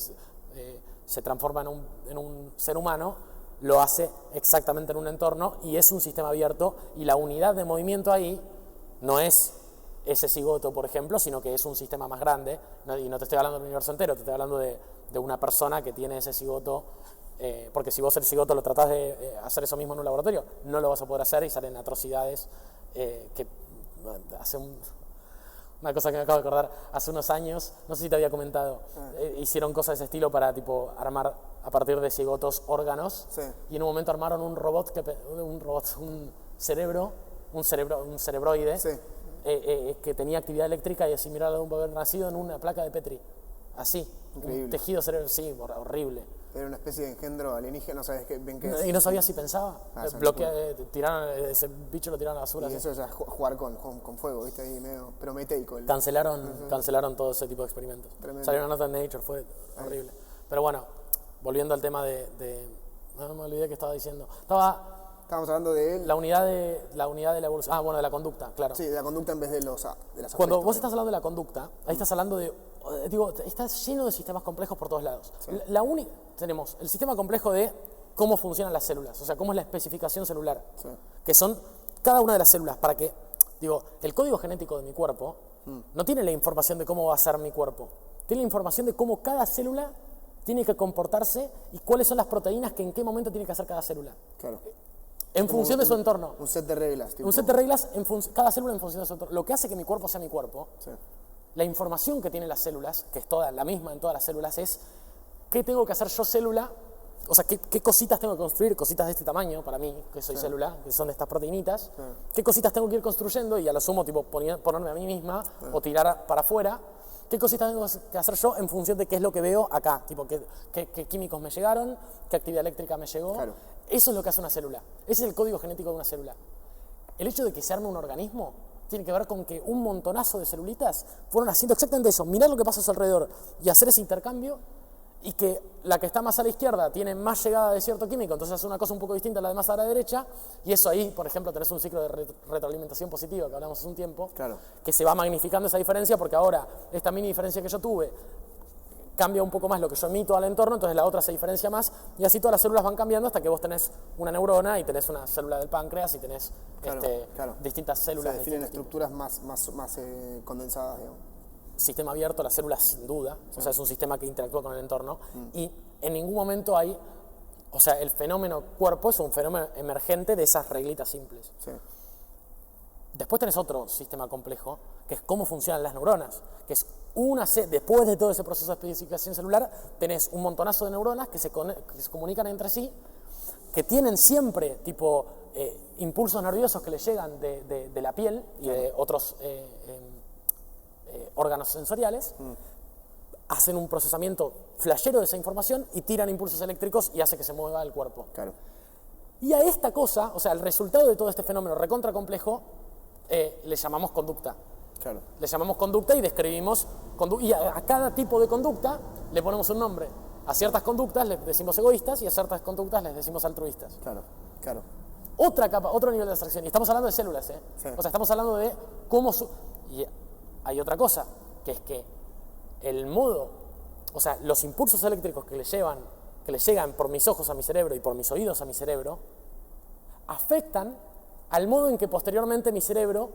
se transforma en un ser humano, lo hace exactamente en un entorno y es un sistema abierto, y la unidad de movimiento ahí no es ese cigoto, por ejemplo, sino que es un sistema más grande, y no te estoy hablando del universo entero, te estoy hablando de una persona que tiene ese cigoto, porque si vos el cigoto lo tratás de hacer eso mismo en un laboratorio, no lo vas a poder hacer y salen atrocidades que hace una cosa que me acabo de acordar, hace unos años, no sé si te había comentado, hicieron cosas de ese estilo para tipo armar a partir de cigotos órganos, y en un momento armaron un cerebroide, que tenía actividad eléctrica y similar a un bebé nacido en una placa de Petri, así. Increíble. Un tejido cerebral, sí, horrible. Era una especie de engendro alienígena, no sabes bien qué es. Y no sabía si pensaba. Tiraron ese bicho, lo tiraron a la basura. Y eso ya es jugar con fuego, ¿viste? Ahí medio prometeico. Cancelaron todo ese tipo de experimentos. Tremendo. Salió una nota en Nature, fue horrible. Pero bueno, volviendo al tema no me olvidé que estaba diciendo. Estábamos hablando de la unidad de la evolución. Bueno, de la conducta, claro. Sí, de la conducta en vez de las afectos. Cuando vos estás hablando de la conducta, ahí estás hablando estás lleno de sistemas complejos por todos lados. Sí. Tenemos el sistema complejo de cómo funcionan las células, o sea, cómo es la especificación celular, que son cada una de las células, para que, el código genético de mi cuerpo no tiene la información de cómo va a ser mi cuerpo, tiene la información de cómo cada célula tiene que comportarse y cuáles son las proteínas que en qué momento tiene que hacer cada célula. Claro. En función de su entorno. Un set de reglas. Un set de reglas, cada célula en función de su entorno. Lo que hace que mi cuerpo sea mi cuerpo, la información que tienen las células, que es toda la misma en todas las células, es qué tengo que hacer yo célula, o sea, qué cositas tengo que construir, cositas de este tamaño para mí, que soy célula, que son de estas proteínitas, qué cositas tengo que ir construyendo y a lo sumo ponerme a mí misma o tirar para afuera, qué cositas tengo que hacer yo en función de qué es lo que veo acá, qué químicos me llegaron, qué actividad eléctrica me llegó. Claro. Eso es lo que hace una célula, ese es el código genético de una célula. El hecho de que se arme un organismo tiene que ver con que un montonazo de celulitas fueron haciendo exactamente eso, mirar lo que pasa a su alrededor y hacer ese intercambio, y que la que está más a la izquierda tiene más llegada de cierto químico, entonces es una cosa un poco distinta a la de más a la derecha, y eso ahí, por ejemplo, tenés un ciclo de retroalimentación positiva que hablamos hace un tiempo, que se va magnificando esa diferencia porque ahora esta mini diferencia que yo tuve cambia un poco más lo que yo emito al entorno, entonces la otra se diferencia más, y así todas las células van cambiando hasta que vos tenés una neurona y tenés una célula del páncreas y tenés distintas células. Se definen estructuras más condensadas, digamos. Sistema abierto, la célula sin duda, o sea, es un sistema que interactúa con el entorno, y en ningún momento hay, o sea, el fenómeno cuerpo es un fenómeno emergente de esas reglitas simples. Sí. Después tenés otro sistema complejo, que es cómo funcionan las neuronas, que es después de todo ese proceso de especificación celular, tenés un montonazo de neuronas que se comunican entre sí, que tienen siempre tipo impulsos nerviosos que les llegan de la piel y de otros órganos sensoriales, hacen un procesamiento flashero de esa información y tiran impulsos eléctricos y hace que se mueva el cuerpo. Claro. Y a esta cosa, o sea, el resultado de todo este fenómeno recontra complejo, le llamamos conducta. Claro. Le llamamos conducta y describimos, y a cada tipo de conducta le ponemos un nombre. A ciertas conductas les decimos egoístas y a ciertas conductas les decimos altruistas. Claro, claro. Otra capa, otro nivel de abstracción. Y estamos hablando de células, ¿eh? Sí. O sea, estamos hablando de cómo... Y hay otra cosa, que es que el modo, o sea, los impulsos eléctricos que le llegan por mis ojos a mi cerebro y por mis oídos a mi cerebro, afectan al modo en que posteriormente mi cerebro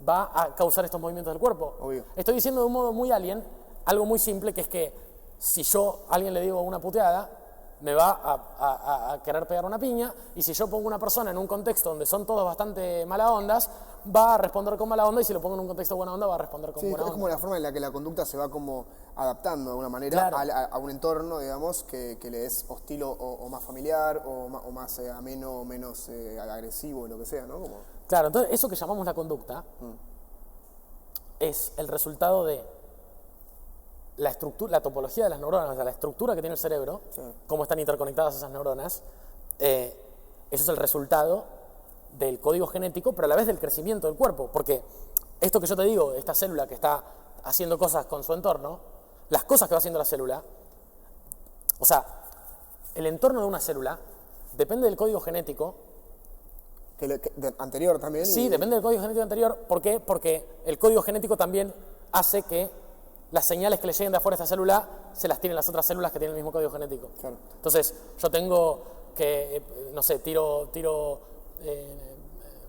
va a causar estos movimientos del cuerpo. Obvio. Estoy diciendo de un modo muy alien, algo muy simple, que es que si yo a alguien le digo una puteada, me va a querer pegar una piña, y si yo pongo una persona en un contexto donde son todos bastante mala ondas, va a responder con mala onda, y si lo pongo en un contexto buena onda, va a responder con buena onda. Es como la forma en la que la conducta se va como adaptando de alguna manera, claro, a un entorno, digamos, que le es hostil o más familiar, o más ameno, o menos agresivo, lo que sea, ¿no? Como... Claro, entonces eso que llamamos la conducta es el resultado de la estructura, la topología de las neuronas, o sea, la estructura que tiene el cerebro, cómo están interconectadas esas neuronas. Eso es el resultado del código genético, pero a la vez del crecimiento del cuerpo, porque esto que yo te digo, esta célula que está haciendo cosas con su entorno, las cosas que va haciendo la célula, o sea, el entorno de una célula depende del código genético. Anterior también. Sí, depende del código genético anterior. ¿Por qué? Porque el código genético también hace que las señales que le lleguen de afuera a esta célula se las tienen las otras células que tienen el mismo código genético. Claro. Entonces, yo tengo que, no sé, tiro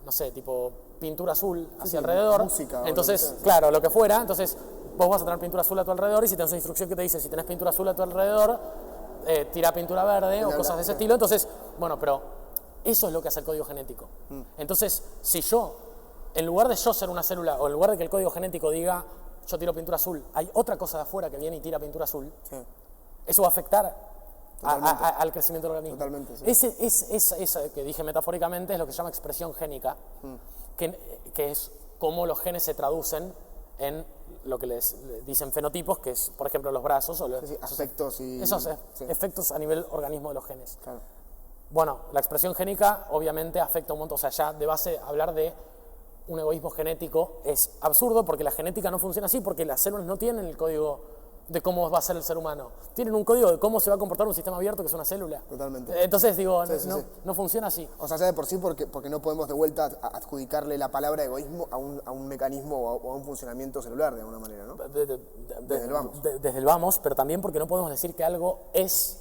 no sé, tipo pintura azul hacia alrededor. Música. Entonces, claro, lo que fuera. Entonces, vos vas a tener pintura azul a tu alrededor, y si tenés una instrucción que te dice, si tenés pintura azul a tu alrededor, tira pintura verde o cosas de ese estilo. Entonces, bueno, pero eso es lo que hace el código genético. Entonces, si yo, en lugar de yo ser una célula, o en lugar de que el código genético diga, yo tiro pintura azul, hay otra cosa de afuera que viene y tira pintura azul, eso va a afectar al crecimiento del organismo. Totalmente, sí. Ese que dije metafóricamente es lo que se llama expresión génica, que es cómo los genes se traducen en lo que les dicen fenotipos, que es, por ejemplo, los brazos. O aspectos y... Esos efectos a nivel organismo de los genes. Claro. Bueno, la expresión génica obviamente afecta un montón. O sea, ya de base hablar de un egoísmo genético es absurdo, porque la genética no funciona así, porque las células no tienen el código de cómo va a ser el ser humano. Tienen un código de cómo se va a comportar un sistema abierto, que es una célula. Totalmente. Entonces, digo, no funciona así. O sea, ya de por sí, porque no podemos de vuelta adjudicarle la palabra egoísmo a un mecanismo o a un funcionamiento celular, de alguna manera, ¿no? Desde el vamos. Desde el vamos, pero también porque no podemos decir que algo es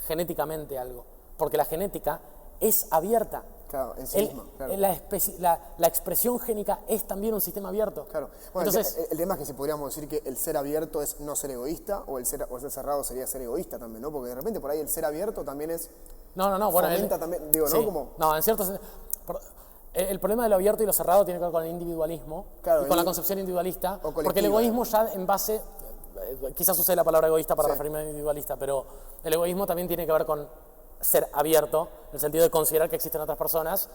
genéticamente algo. Porque la genética es abierta. Claro, en sí misma. Claro. La expresión génica es también un sistema abierto. Claro. Bueno, entonces, el tema es que si podríamos decir que el ser abierto es no ser egoísta, o el ser cerrado sería ser egoísta también, ¿no? Porque de repente por ahí el ser abierto también es... Bueno, fomenta también, digo, sí, ¿no? Como... No, en cierto sentido... El problema de lo abierto y lo cerrado tiene que ver con el individualismo, y con la concepción individualista, porque el egoísmo ya en base... Quizás use la palabra egoísta para referirme al individualista, pero el egoísmo también tiene que ver con ser abierto, en el sentido de considerar que existen otras personas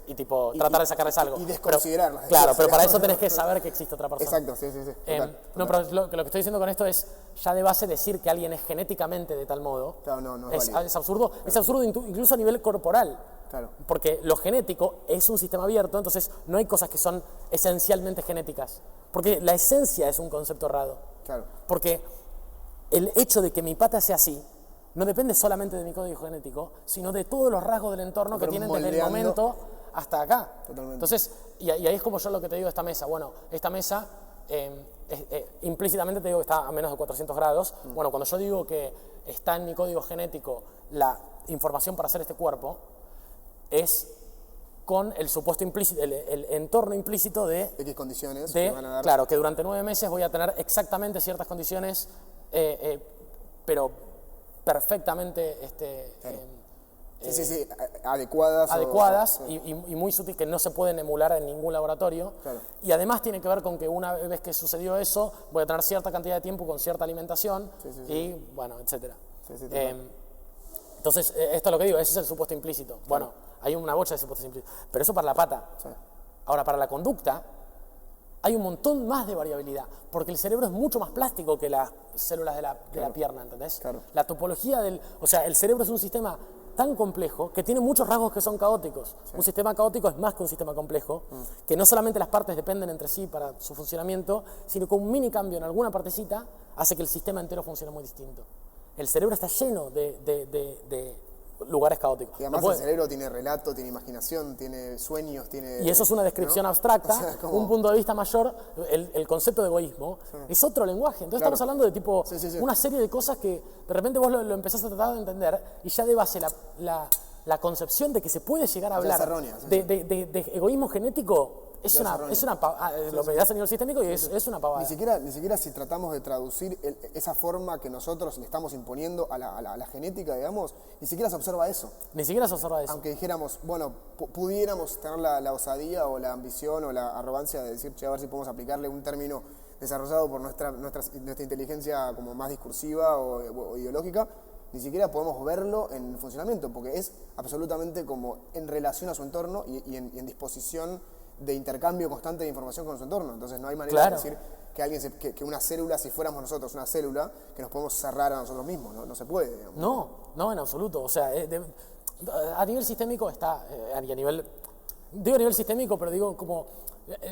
y tipo tratar de sacarles algo. Y desconsiderarlas. Claro, pero para eso tenés que saber que existe otra persona. Exacto, sí. Total. Pero lo que estoy diciendo con esto es, ya de base decir que alguien es genéticamente de tal modo, claro, no es absurdo. Claro. Es absurdo incluso a nivel corporal. Claro. Porque lo genético es un sistema abierto, entonces no hay cosas que son esencialmente genéticas. Porque la esencia es un concepto errado. Claro. Porque el hecho de que mi pata sea así no depende solamente de mi código genético, sino de todos los rasgos del entorno que tienen desde el momento hasta acá. Totalmente. Entonces, y ahí es como yo lo que te digo de esta mesa. Bueno, esta mesa implícitamente te digo que está a menos de 400 grados. Bueno, cuando yo digo que está en mi código genético la información para hacer este cuerpo, es con el supuesto implícito, el entorno implícito de X condiciones que van a dar. Claro, que durante 9 meses voy a tener exactamente ciertas condiciones, pero perfectamente adecuadas y muy sutil, que no se pueden emular en ningún laboratorio. Claro. Y además tiene que ver con que una vez que sucedió eso, voy a tener cierta cantidad de tiempo con cierta alimentación y, bueno, etcétera. Entonces, esto es lo que digo, ese es el supuesto implícito. Claro. Bueno, hay una bocha de supuestos implícitos. Pero eso para la pata. Sí. Ahora, para la conducta, hay un montón más de variabilidad, porque el cerebro es mucho más plástico que las células de la pierna, ¿entendés? Claro. La topología o sea, el cerebro es un sistema tan complejo que tiene muchos rasgos que son caóticos. Sí. Un sistema caótico es más que un sistema complejo, que no solamente las partes dependen entre sí para su funcionamiento, sino que un mini cambio en alguna partecita hace que el sistema entero funcione muy distinto. El cerebro está lleno de lugares caóticos. Y además el cerebro tiene relato, tiene imaginación, tiene sueños, tiene... Y eso es una descripción abstracta, o sea, como... un punto de vista mayor. El concepto de egoísmo es otro lenguaje. Entonces estamos hablando de tipo una serie de cosas que de repente vos lo empezás a tratar de entender y ya de base la concepción de que se puede llegar a hablar de egoísmo genético es una pavada. Lo medás a nivel sistémico y es una pavada. Ni siquiera si tratamos de traducir esa forma que nosotros le estamos imponiendo a la genética, digamos, ni siquiera se observa eso. Ni siquiera se observa eso. Aunque dijéramos, bueno, pudiéramos tener la osadía o la ambición o la arrogancia de decir, che, a ver si podemos aplicarle un término desarrollado por nuestra inteligencia como más discursiva o ideológica, ni siquiera podemos verlo en funcionamiento, porque es absolutamente como en relación a su entorno y en disposición de intercambio constante de información con su entorno. Entonces no hay manera de decir que una célula, si fuéramos nosotros una célula, que nos podemos cerrar a nosotros mismos. No se puede, digamos. No, en absoluto. O sea, a nivel sistémico está, digo a nivel sistémico, pero digo como,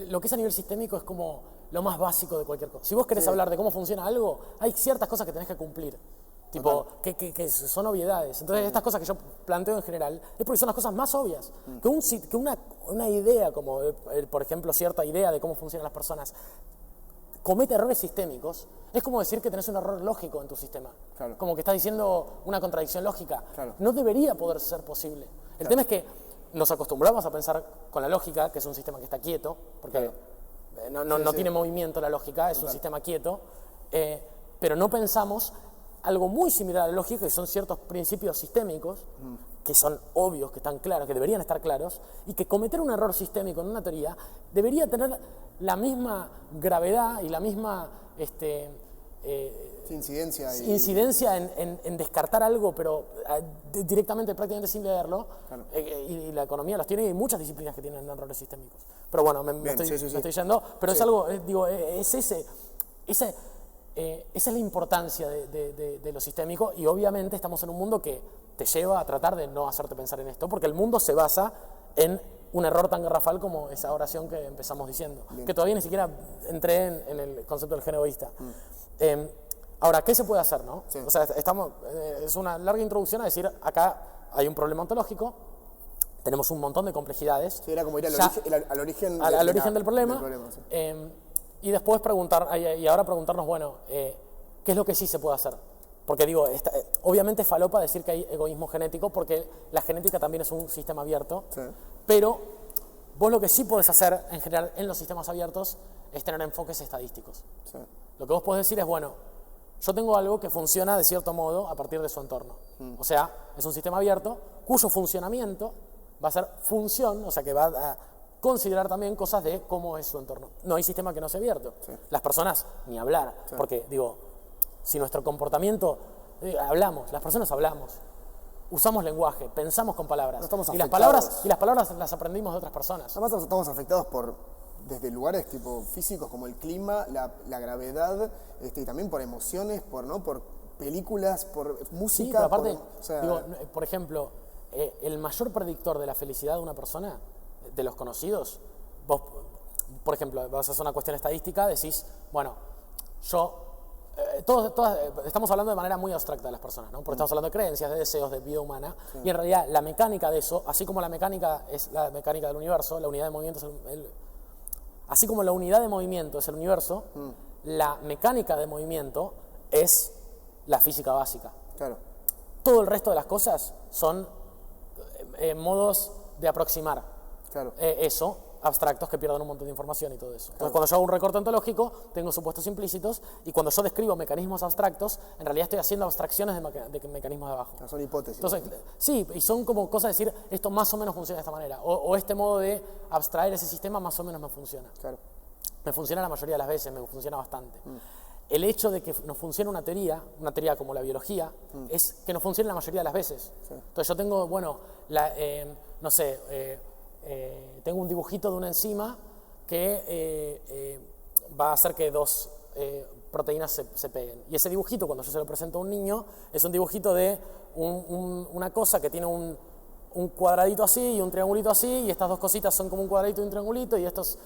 lo que es a nivel sistémico es como lo más básico de cualquier cosa. Si vos querés hablar de cómo funciona algo, hay ciertas cosas que tenés que cumplir. Tipo, que son obviedades. Entonces, estas cosas que yo planteo en general es porque son las cosas más obvias. Que una idea, como por ejemplo cierta idea de cómo funcionan las personas, comete errores sistémicos, es como decir que tenés un error lógico en tu sistema. Claro. Como que estás diciendo una contradicción lógica. Claro. No debería poder ser posible. El tema es que nos acostumbramos a pensar con la lógica, que es un sistema que está quieto, porque no tiene movimiento la lógica, es un sistema quieto, pero no pensamos algo muy similar a la lógica, que son ciertos principios sistémicos, que son obvios, que están claros, que deberían estar claros, y que cometer un error sistémico en una teoría debería tener la misma gravedad y la misma incidencia en descartar algo, pero directamente, prácticamente sin leerlo. Claro. Y la economía los tiene, y hay muchas disciplinas que tienen errores sistémicos. Pero bueno, me estoy yendo, pero es algo, esa es la importancia de lo sistémico, y obviamente estamos en un mundo que te lleva a tratar de no hacerte pensar en esto, porque el mundo se basa en un error tan garrafal como esa oración que empezamos diciendo. Bien. Que todavía ni siquiera entré en el concepto del gen egoísta. Ahora, ¿qué se puede hacer, no? Sí. O sea, es una larga introducción a decir, acá hay un problema ontológico, tenemos un montón de complejidades. Sí, era como ir al origen del problema. Sí. Y después ahora preguntarnos, bueno, ¿qué es lo que sí se puede hacer? Porque digo, obviamente es falopa decir que hay egoísmo genético, porque la genética también es un sistema abierto, pero vos lo que sí podés hacer en general en los sistemas abiertos es tener enfoques estadísticos. Sí. Lo que vos podés decir es, bueno, yo tengo algo que funciona de cierto modo a partir de su entorno. O sea, es un sistema abierto cuyo funcionamiento va a ser función, o sea, que va a considerar también cosas de cómo es su entorno. No hay sistema que no sea abierto. Sí. Las personas, ni hablar, porque digo, si nuestro comportamiento, las personas hablamos, usamos lenguaje, pensamos con palabras, y las palabras las aprendimos de otras personas. Además estamos afectados desde lugares tipo físicos como el clima, la gravedad, y también por emociones, por películas, por música. Sí, pero aparte, por ejemplo, el mayor predictor de la felicidad de una persona, de los conocidos, vos, por ejemplo, vas a hacer una cuestión estadística, decís, bueno, yo estamos hablando de manera muy abstracta de las personas, ¿no? Porque estamos hablando de creencias, de deseos, de vida humana, y en realidad la mecánica de eso, así como la mecánica es la mecánica del universo, la unidad de movimiento es así como la unidad de movimiento es el universo, la mecánica de movimiento es la física básica. Claro. Todo el resto de las cosas son modos de aproximar eso, abstractos que pierden un montón de información y todo eso. Entonces, cuando yo hago un recorte ontológico, tengo supuestos implícitos, y cuando yo describo mecanismos abstractos, en realidad estoy haciendo abstracciones de mecanismos de abajo. Son hipótesis. Entonces, sí, y son como cosas de decir, esto más o menos funciona de esta manera, o este modo de abstraer ese sistema más o menos me funciona. Claro. Me funciona la mayoría de las veces, me funciona bastante. El hecho de que nos funcione una teoría como la biología, es que nos funcione la mayoría de las veces. Sí. Entonces yo tengo, bueno, no sé, tengo un dibujito de una enzima que va a hacer que dos proteínas se peguen. Y ese dibujito, cuando yo se lo presento a un niño, es un dibujito de una cosa que tiene un cuadradito así y un triangulito así, y estas dos cositas son como un cuadradito y un triangulito, y estos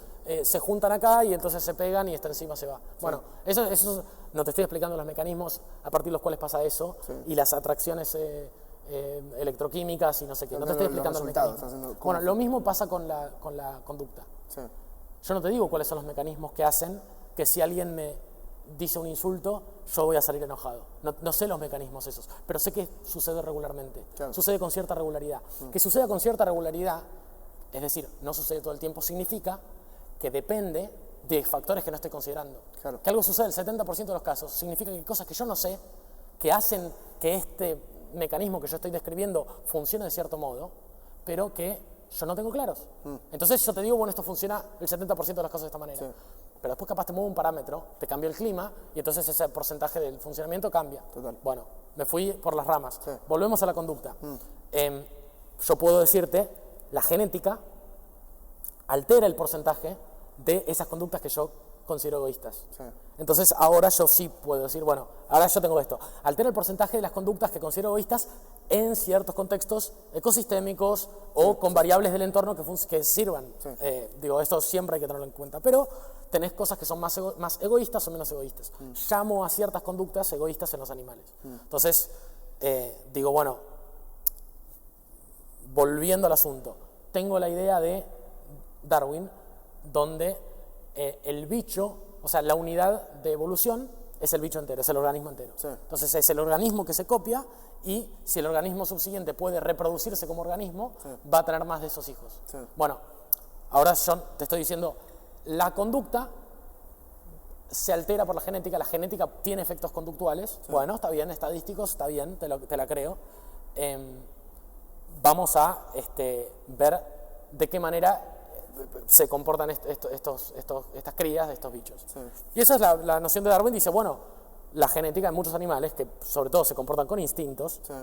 se juntan acá y entonces se pegan y esta enzima se va. Sí. Bueno, eso no te estoy explicando los mecanismos a partir de los cuales pasa eso, y las atracciones electroquímicas y no sé qué. No te estoy explicando los mecanismos. Bueno, lo mismo pasa con la conducta. Sí. Yo no te digo cuáles son los mecanismos que hacen que si alguien me dice un insulto, yo voy a salir enojado. No sé los mecanismos esos, pero sé que sucede regularmente. Claro. Sucede con cierta regularidad. Que suceda con cierta regularidad, es decir, no sucede todo el tiempo, significa que depende de factores que no estoy considerando. Claro. Que algo sucede el 70% de los casos, significa que hay cosas que yo no sé, que hacen que este mecanismo que yo estoy describiendo funcione de cierto modo, pero que yo no tengo claros. Entonces yo te digo, bueno, esto funciona el 70% de las cosas de esta manera. Sí. Pero después capaz te muevo un parámetro, te cambio el clima, y entonces ese porcentaje del funcionamiento cambia. Total. Bueno, me fui por las ramas. Sí. Volvemos a la conducta. Yo puedo decirte, la genética altera el porcentaje de esas conductas que yo considero egoístas. Sí. Entonces ahora yo sí puedo decir, bueno, ahora yo tengo esto. Altera el porcentaje de las conductas que considero egoístas en ciertos contextos ecosistémicos o con variables del entorno que sirvan. Sí. Digo, esto siempre hay que tenerlo en cuenta. Pero tenés cosas que son más egoístas o menos egoístas. Llamo a ciertas conductas egoístas en los animales. Entonces, digo, bueno, volviendo al asunto, tengo la idea de Darwin, donde el bicho, o sea, la unidad de evolución es el bicho entero, es el organismo entero. Sí. Entonces es el organismo que se copia, y si el organismo subsiguiente puede reproducirse como organismo, va a tener más de esos hijos. Sí. Bueno, ahora yo te estoy diciendo, la conducta se altera por la genética tiene efectos conductuales. Sí. Bueno, está bien, estadísticos, está bien, te la creo. Vamos a ver de qué manera se comportan estas crías de estos bichos. Sí. Y esa es la noción de Darwin. Dice, bueno, la genética en muchos animales, que sobre todo se comportan con instintos, sí.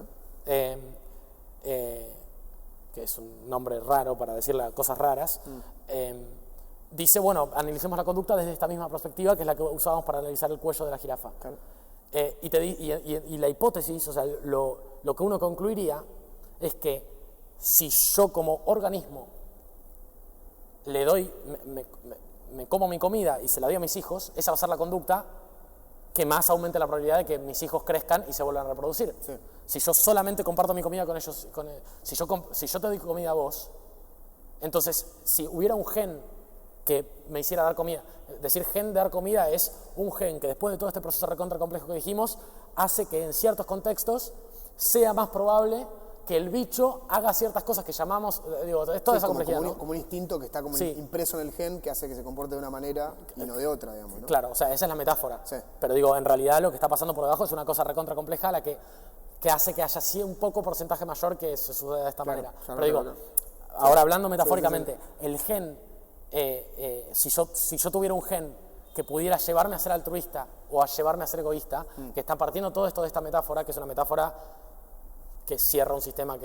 Que es un nombre raro para decirle cosas raras, dice, bueno, analicemos la conducta desde esta misma perspectiva, que es la que usábamos para analizar el cuello de la jirafa. Claro. Y la hipótesis, o sea, lo que uno concluiría es que si yo como organismo le doy, me como mi comida y se la doy a mis hijos, esa va a ser la conducta que más aumente la probabilidad de que mis hijos crezcan y se vuelvan a reproducir. Sí. Si yo solamente comparto mi comida con ellos, si yo te doy comida a vos, entonces si hubiera un gen que me hiciera dar comida, decir gen de dar comida es un gen que después de todo este proceso recontra complejo que dijimos, hace que en ciertos contextos sea más probable que el bicho haga ciertas cosas que llamamos, digo, es toda esa complejidad, ¿no? Como un instinto que está como impreso en el gen, que hace que se comporte de una manera y no de otra, digamos, ¿no? Claro, o sea, esa es la metáfora. Sí. Pero digo, en realidad lo que está pasando por debajo es una cosa recontra compleja, la que hace que haya sí un poco porcentaje mayor que se suceda de esta manera. Claro, pero digo, ahora hablando metafóricamente, el gen, si yo tuviera un gen que pudiera llevarme a ser altruista o a llevarme a ser egoísta, que está partiendo todo esto de esta metáfora, que es una metáfora que cierra un sistema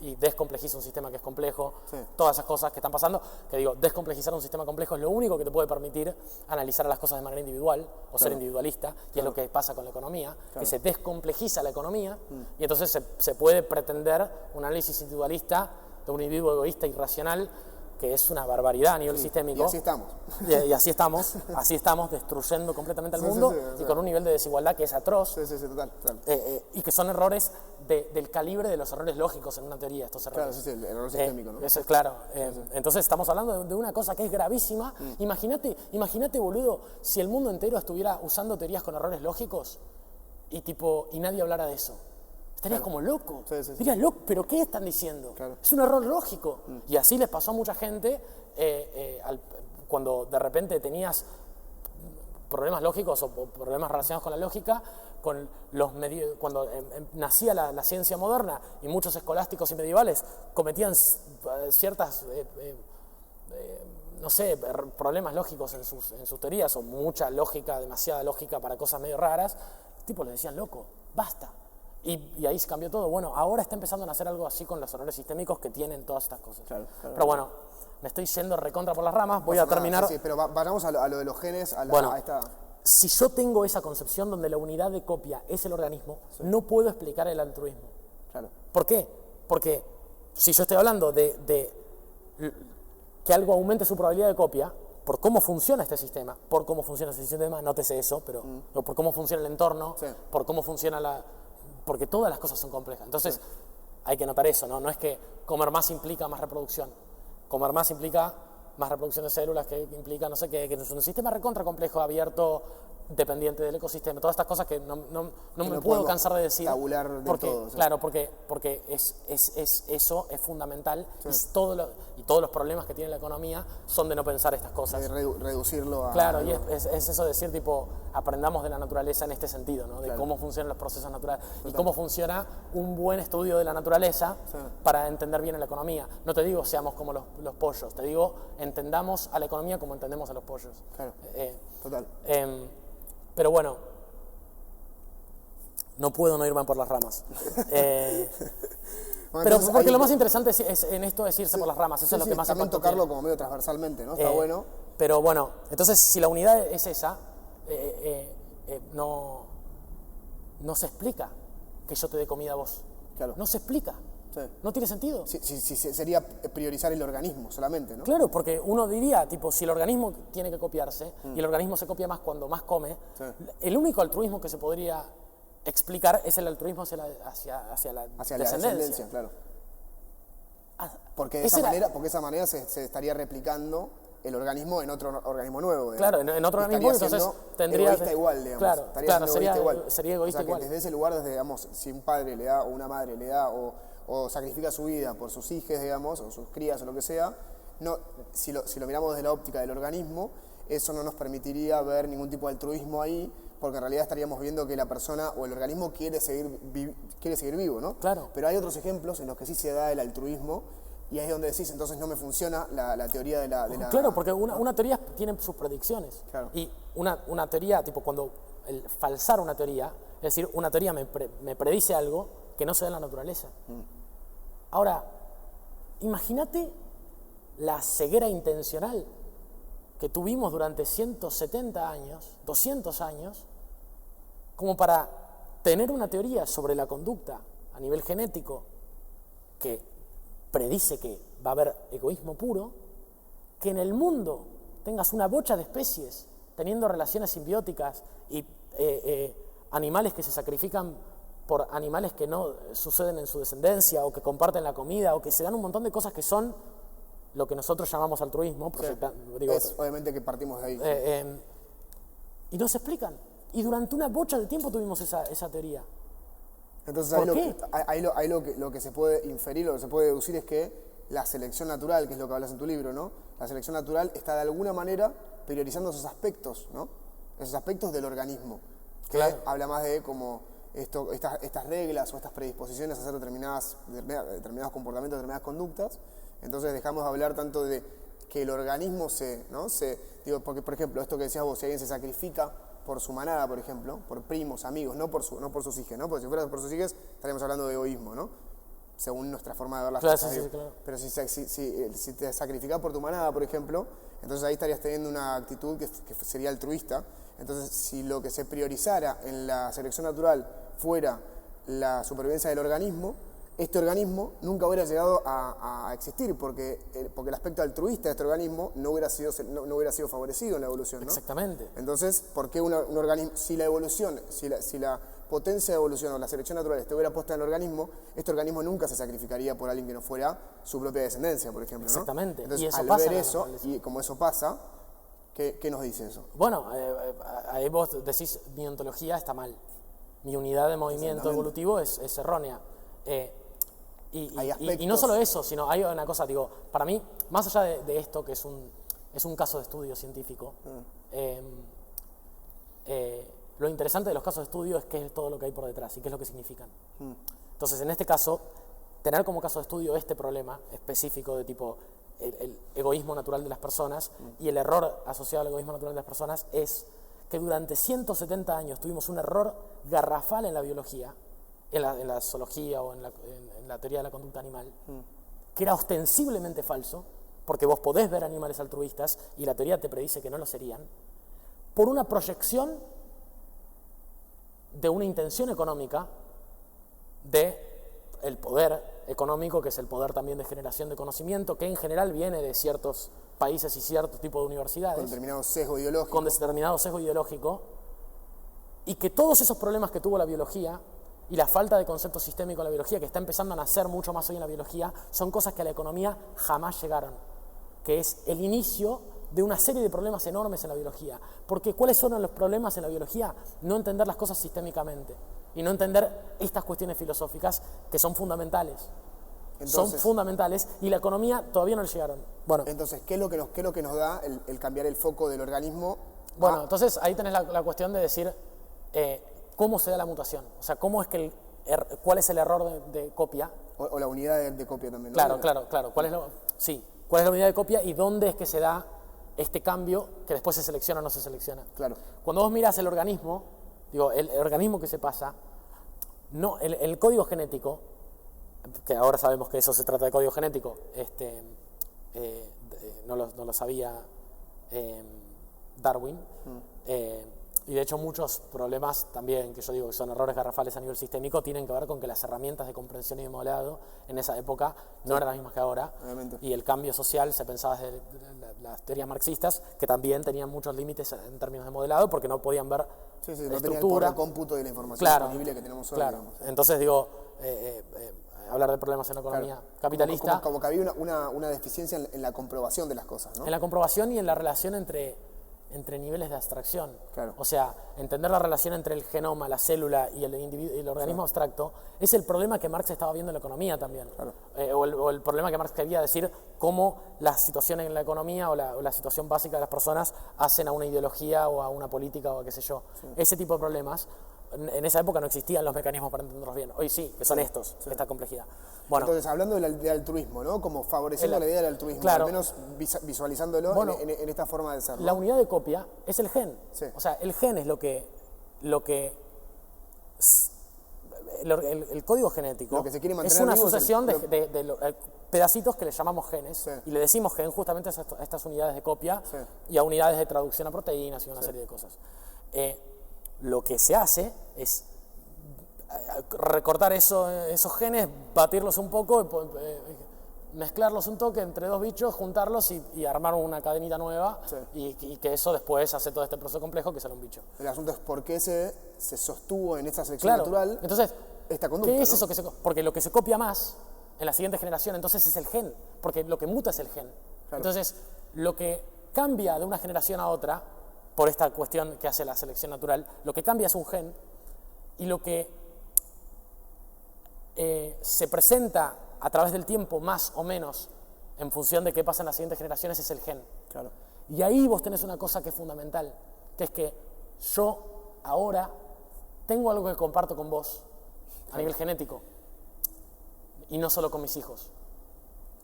y descomplejiza un sistema que es complejo, todas esas cosas que están pasando, que digo, descomplejizar un sistema complejo es lo único que te puede permitir analizar las cosas de manera individual o ser individualista, y es lo que pasa con la economía, que se descomplejiza la economía, y entonces se puede pretender un análisis individualista de un individuo egoísta y racional que es una barbaridad a nivel Sí, sistémico. y así estamos. Y así estamos destruyendo completamente al mundo y con un nivel de desigualdad que es atroz. Sí, total. Y que son errores del calibre de los errores lógicos en una teoría, estos errores. Claro, sí, el error sistémico, ¿no? Eso es claro. Entonces estamos hablando de una cosa que es gravísima. Imagínate, boludo, si el mundo entero estuviera usando teorías con errores lógicos y nadie hablara de eso. Estarías como loco. Dirías, loco, ¿pero qué están diciendo? Claro. Es un error lógico. Y así les pasó a mucha gente cuando de repente tenías problemas lógicos o problemas relacionados con la lógica, cuando nacía la ciencia moderna y muchos escolásticos y medievales cometían ciertas, no sé, problemas lógicos en sus teorías o mucha lógica, demasiada lógica para cosas medio raras, los tipos les decían, loco, basta. Y ahí se cambió todo. Bueno, ahora está empezando a nacer algo así con los errores sistémicos que tienen todas estas cosas. Claro. Pero bueno, me estoy yendo recontra por las ramas, voy a terminar. Sí, pero vayamos a lo de los genes, a esta... Si yo tengo esa concepción donde la unidad de copia es el organismo, no puedo explicar el altruismo. Claro. ¿Por qué? Porque si yo estoy hablando de que algo aumente su probabilidad de copia, por cómo funciona este sistema, nótese eso, pero por cómo funciona el entorno, por cómo funciona porque todas las cosas son complejas. Entonces, hay que notar eso, ¿no? No es que comer más implica más reproducción. Comer más implica más reproducción de células, que implica, no sé qué, que es un sistema recontra complejo, abierto, dependiente del ecosistema, todas estas cosas que no me puedo cansar de decir. Tabular de todo. Claro, porque eso es fundamental y todos los problemas que tiene la economía son de no pensar estas cosas. Reducirlo a... Claro, y es eso de decir, tipo, aprendamos de la naturaleza en este sentido, ¿no? De cómo funcionan los procesos naturales y cómo funciona un buen estudio de la naturaleza para entender bien la economía. No te digo seamos como los pollos, te digo entendamos a la economía como entendemos a los pollos. Claro, total. Pero bueno, no puedo no irme por las ramas. Pero porque lo más interesante en esto es irse por las ramas, eso es lo que más también impacto tocarlo tiene. como medio transversalmente, ¿no? Está bueno. Pero bueno, entonces si la unidad es esa, no se explica que yo te dé comida a vos. Claro. No se explica. Sí. No tiene sentido. Sí, sería priorizar el organismo solamente, ¿no? Claro, porque uno diría, tipo, si el organismo tiene que copiarse, y el organismo se copia más cuando más come, el único altruismo que se podría explicar es el altruismo hacia la descendencia. Claro. Porque de esa manera se estaría replicando el organismo en otro organismo nuevo. Claro, en otro organismo, entonces tendría... egoísta igual, digamos. Claro, sería egoísta igual. Desde ese lugar, digamos, si un padre le da o una madre le da o sacrifica su vida por sus hijos, digamos, o sus crías o lo que sea, si lo miramos desde la óptica del organismo, eso no nos permitiría ver ningún tipo de altruismo ahí, porque en realidad estaríamos viendo que la persona o el organismo quiere seguir vivo, ¿no? Claro. Pero hay otros ejemplos en los que sí se da el altruismo, y ahí es donde decís, entonces no me funciona la teoría de la... Claro, porque una teoría tiene sus predicciones. Claro. Y una teoría, tipo cuando falsar una teoría, es decir, una teoría me predice algo que no se da en la naturaleza. Ahora, imagínate la ceguera intencional que tuvimos durante 170 años, 200 años, como para tener una teoría sobre la conducta a nivel genético que predice que va a haber egoísmo puro, que en el mundo tengas una bocha de especies teniendo relaciones simbióticas y animales que se sacrifican por animales que no suceden en su descendencia o que comparten la comida o que se dan un montón de cosas que son lo que nosotros llamamos altruismo. Obviamente que partimos de ahí. Y no se explican. Y durante una bocha de tiempo tuvimos esa teoría. Entonces ahí lo que se puede inferir, lo que se puede deducir es que la selección natural, que es lo que hablas en tu libro, ¿no? La selección natural está de alguna manera priorizando esos aspectos, ¿no? Esos aspectos del organismo. Que habla más de como estas reglas o estas predisposiciones a hacer determinados comportamientos, determinadas conductas. Entonces dejamos de hablar tanto de que el organismo porque por ejemplo, esto que decías vos, si alguien se sacrifica por su manada, por ejemplo, por primos, amigos, no por sus hijos, ¿no? Porque si fuera por sus hijos, estaríamos hablando de egoísmo, ¿no? Según nuestra forma de ver las cosas. Claro. Pero si te sacrificas por tu manada, por ejemplo, entonces ahí estarías teniendo una actitud que sería altruista. Entonces, si lo que se priorizara en la selección natural fuera la supervivencia del organismo, este organismo nunca hubiera llegado a existir, porque el aspecto altruista de este organismo no hubiera sido favorecido en la evolución, ¿no? Exactamente. Entonces, ¿por qué un organismo, si la evolución, si la potencia de evolución o la selección natural estuviera puesta en el organismo, este organismo nunca se sacrificaría por alguien que no fuera su propia descendencia, por ejemplo, ¿no? Exactamente. Entonces, Y eso al pasa ver en la eso, naturaleza. y como eso pasa, ¿qué nos dice eso? Bueno, ahí vos decís, mi ontología está mal. Mi unidad de movimiento evolutivo es errónea. Y no solo eso, sino hay una cosa, digo, para mí, más allá de esto, que es un caso de estudio científico, lo interesante de los casos de estudio es qué es todo lo que hay por detrás y qué es lo que significan. Entonces, en este caso, tener como caso de estudio este problema específico de tipo el egoísmo natural de las personas y el error asociado al egoísmo natural de las personas es que durante 170 años tuvimos un error garrafal en la biología, en la zoología o en la teoría de la conducta animal, que era ostensiblemente falso, porque vos podés ver animales altruistas y la teoría te predice que no lo serían, por una proyección de una intención económica del poder económico, que es el poder también de generación de conocimiento, que en general viene de ciertos países y cierto tipo de universidades. Con determinado sesgo ideológico. Con determinado sesgo ideológico, y que todos esos problemas que tuvo la biología y la falta de concepto sistémico en la biología, que está empezando a nacer mucho más hoy en la biología, son cosas que a la economía jamás llegaron, que es el inicio de una serie de problemas enormes en la biología. Porque ¿cuáles son los problemas en la biología? No entender las cosas sistémicamente y no entender estas cuestiones filosóficas que son fundamentales. Son fundamentales y la economía todavía no le llegaron. Bueno, entonces, ¿qué es lo que nos da el cambiar el foco del organismo? Bueno, entonces ahí tenés la cuestión de decir cómo se da la mutación. O sea, cómo es que cuál es el error de copia. O la unidad de copia también, Claro. ¿no? ¿Cuál es la unidad de copia y dónde es que se da este cambio que después se selecciona o no se selecciona? Claro. Cuando vos mirás el organismo, digo, el organismo que se pasa, no, el código genético, que ahora sabemos que eso se trata de código genético, no lo sabía Darwin, y de hecho muchos problemas también, que yo digo que son errores garrafales a nivel sistémico, tienen que ver con que las herramientas de comprensión y de modelado en esa época no eran las mismas que ahora. Obviamente. Y el cambio social se pensaba desde las teorías marxistas, que también tenían muchos límites en términos de modelado, porque no podían ver no estructura. tenía el poder de cómputo de la información disponible que tenemos hoy. Claro. Digamos. Entonces digo, hablar de problemas en la economía capitalista. Como que había una deficiencia en la comprobación de las cosas, ¿no? En la comprobación y en la relación entre niveles de abstracción. Claro. O sea, entender la relación entre el genoma, la célula y el organismo abstracto es el problema que Marx estaba viendo en la economía también. Claro. O el problema que Marx quería decir, cómo la situación en la economía o la situación básica de las personas hacen a una ideología o a una política o a qué sé yo. Ese tipo de problemas, en esa época no existían los mecanismos para entenderlos bien. Hoy sí, que son estos, esta complejidad. Bueno, entonces, hablando de altruismo, ¿no? Como favoreciendo la idea del altruismo, claro. al menos visualizándolo en esta forma de ser, ¿no? La unidad de copia es el gen. Sí. O sea, el gen es el código genético Lo que se quiere es mantener una vivo sucesión de pedacitos que le llamamos genes, Sí. y le decimos gen justamente a estas unidades de copia Sí. y a unidades de traducción a proteínas y una serie de cosas. Lo que se hace es recortar esos genes, batirlos un poco, mezclarlos un toque entre dos bichos, juntarlos y armar una cadenita nueva, y que eso después hace todo este proceso complejo que sale un bicho. El asunto es por qué se sostuvo en esta selección natural. Entonces, esta conducta, ¿qué es ¿no? eso que porque lo que se copia más en la siguiente generación, entonces es el gen, porque lo que muta es el gen. Claro. Entonces, lo que cambia de una generación a otra, por esta cuestión que hace la selección natural, lo que cambia es un gen, y lo que se presenta a través del tiempo más o menos en función de qué pasa en las siguientes generaciones es el gen. Claro. Y ahí vos tenés una cosa que es fundamental, que es que yo ahora tengo algo que comparto con vos a nivel genético y no solo con mis hijos.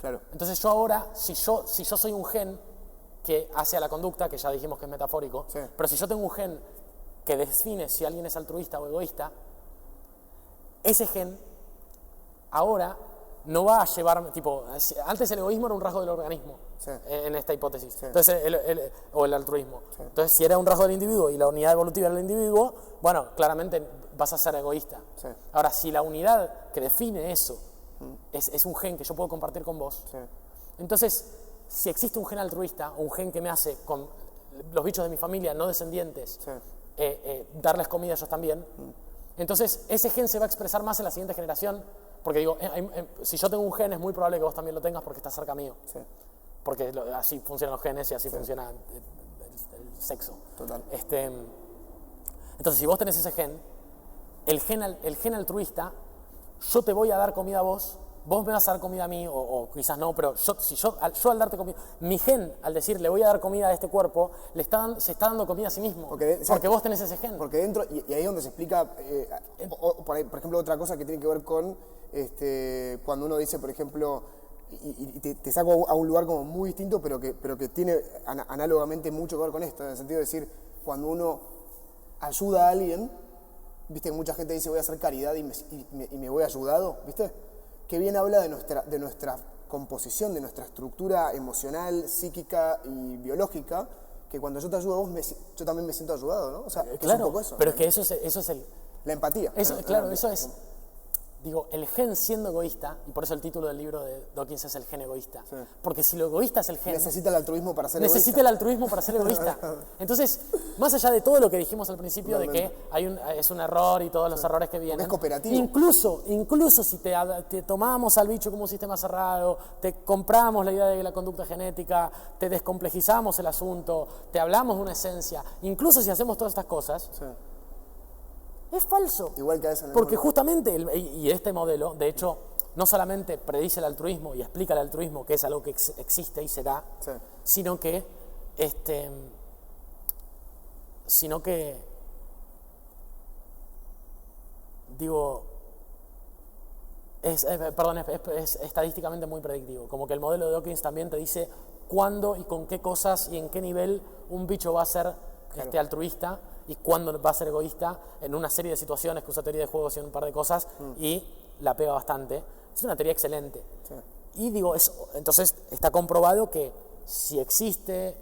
Claro. Entonces yo ahora, si yo soy un gen que hace a la conducta, que ya dijimos que es metafórico, Sí. pero si yo tengo un gen que define si alguien es altruista o egoísta, ese gen ahora no va a llevarme, tipo, antes el egoísmo era un rasgo del organismo, Sí. en esta hipótesis, Sí. entonces o el altruismo. Sí. Entonces, si era un rasgo del individuo y la unidad evolutiva del individuo, bueno, claramente vas a ser egoísta. Sí. Ahora, si la unidad que define eso es un gen que yo puedo compartir con vos. Sí. Entonces, si existe un gen altruista o un gen que me hace con los bichos de mi familia no descendientes darles comida a ellos también, entonces ese gen se va a expresar más en la siguiente generación, porque digo, si yo tengo un gen es muy probable que vos también lo tengas porque estás cerca mío. Sí. Porque así funcionan los genes y así funciona el sexo. Total. Entonces, si vos tenés ese gen, el gen altruista, yo te voy a dar comida a vos, vos me vas a dar comida a mí, o quizás no, pero yo al darte comida, mi gen, al decir le voy a dar comida a este cuerpo, se está dando comida a sí mismo, porque vos tenés ese gen. Porque dentro, y ahí es donde se explica, por ejemplo, otra cosa que tiene que ver con cuando uno dice, por ejemplo, y te saco a un lugar como muy distinto, pero que tiene análogamente mucho que ver con esto, en el sentido de decir, cuando uno ayuda a alguien, viste que mucha gente dice voy a hacer caridad y me voy ayudado, viste, que bien habla de nuestra composición, de nuestra estructura emocional, psíquica y biológica, que cuando yo te ayudo a vos, yo también me siento ayudado, ¿no? O sea, claro, es un poco eso, pero ¿no? es que eso es el... La empatía. Claro, eso es... Digo, el gen siendo egoísta, y por eso el título del libro de Dawkins es El gen egoísta. Sí. Porque si lo egoísta es el gen... Necesita el altruismo para ser egoísta. Necesita el altruismo para ser egoísta. Entonces, más allá de todo lo que dijimos al principio, de que es un error y todos los errores que vienen... Porque es cooperativo. Incluso si te tomamos al bicho como un sistema cerrado, te compramos la idea de la conducta genética, te descomplejizamos el asunto, te hablamos de una esencia, incluso si hacemos todas estas cosas... Sí. Es falso. Igual que eso. Porque justamente, y este modelo, de hecho, no solamente predice el altruismo y explica el altruismo, que es algo que existe y será, sí, sino que digo, es estadísticamente muy predictivo. Como que el modelo de Dawkins también te dice cuándo y con qué cosas y en qué nivel un bicho va a ser altruista y cuándo va a ser egoísta en una serie de situaciones que usa teoría de juegos y un par de cosas y la pega bastante. Es una teoría excelente. Sí. Y digo, entonces está comprobado que si existe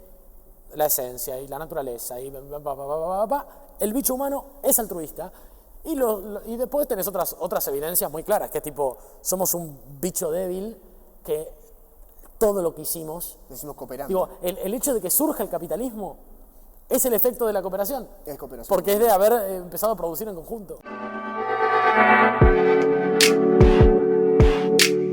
la esencia y la naturaleza y el bicho humano es altruista. Y después tenés otras evidencias muy claras, que es tipo, somos un bicho débil que todo lo que hicimos... Decimos cooperando. Digo, el hecho de que surja el capitalismo es el efecto de la cooperación. Es cooperación. Porque es de haber empezado a producir en conjunto.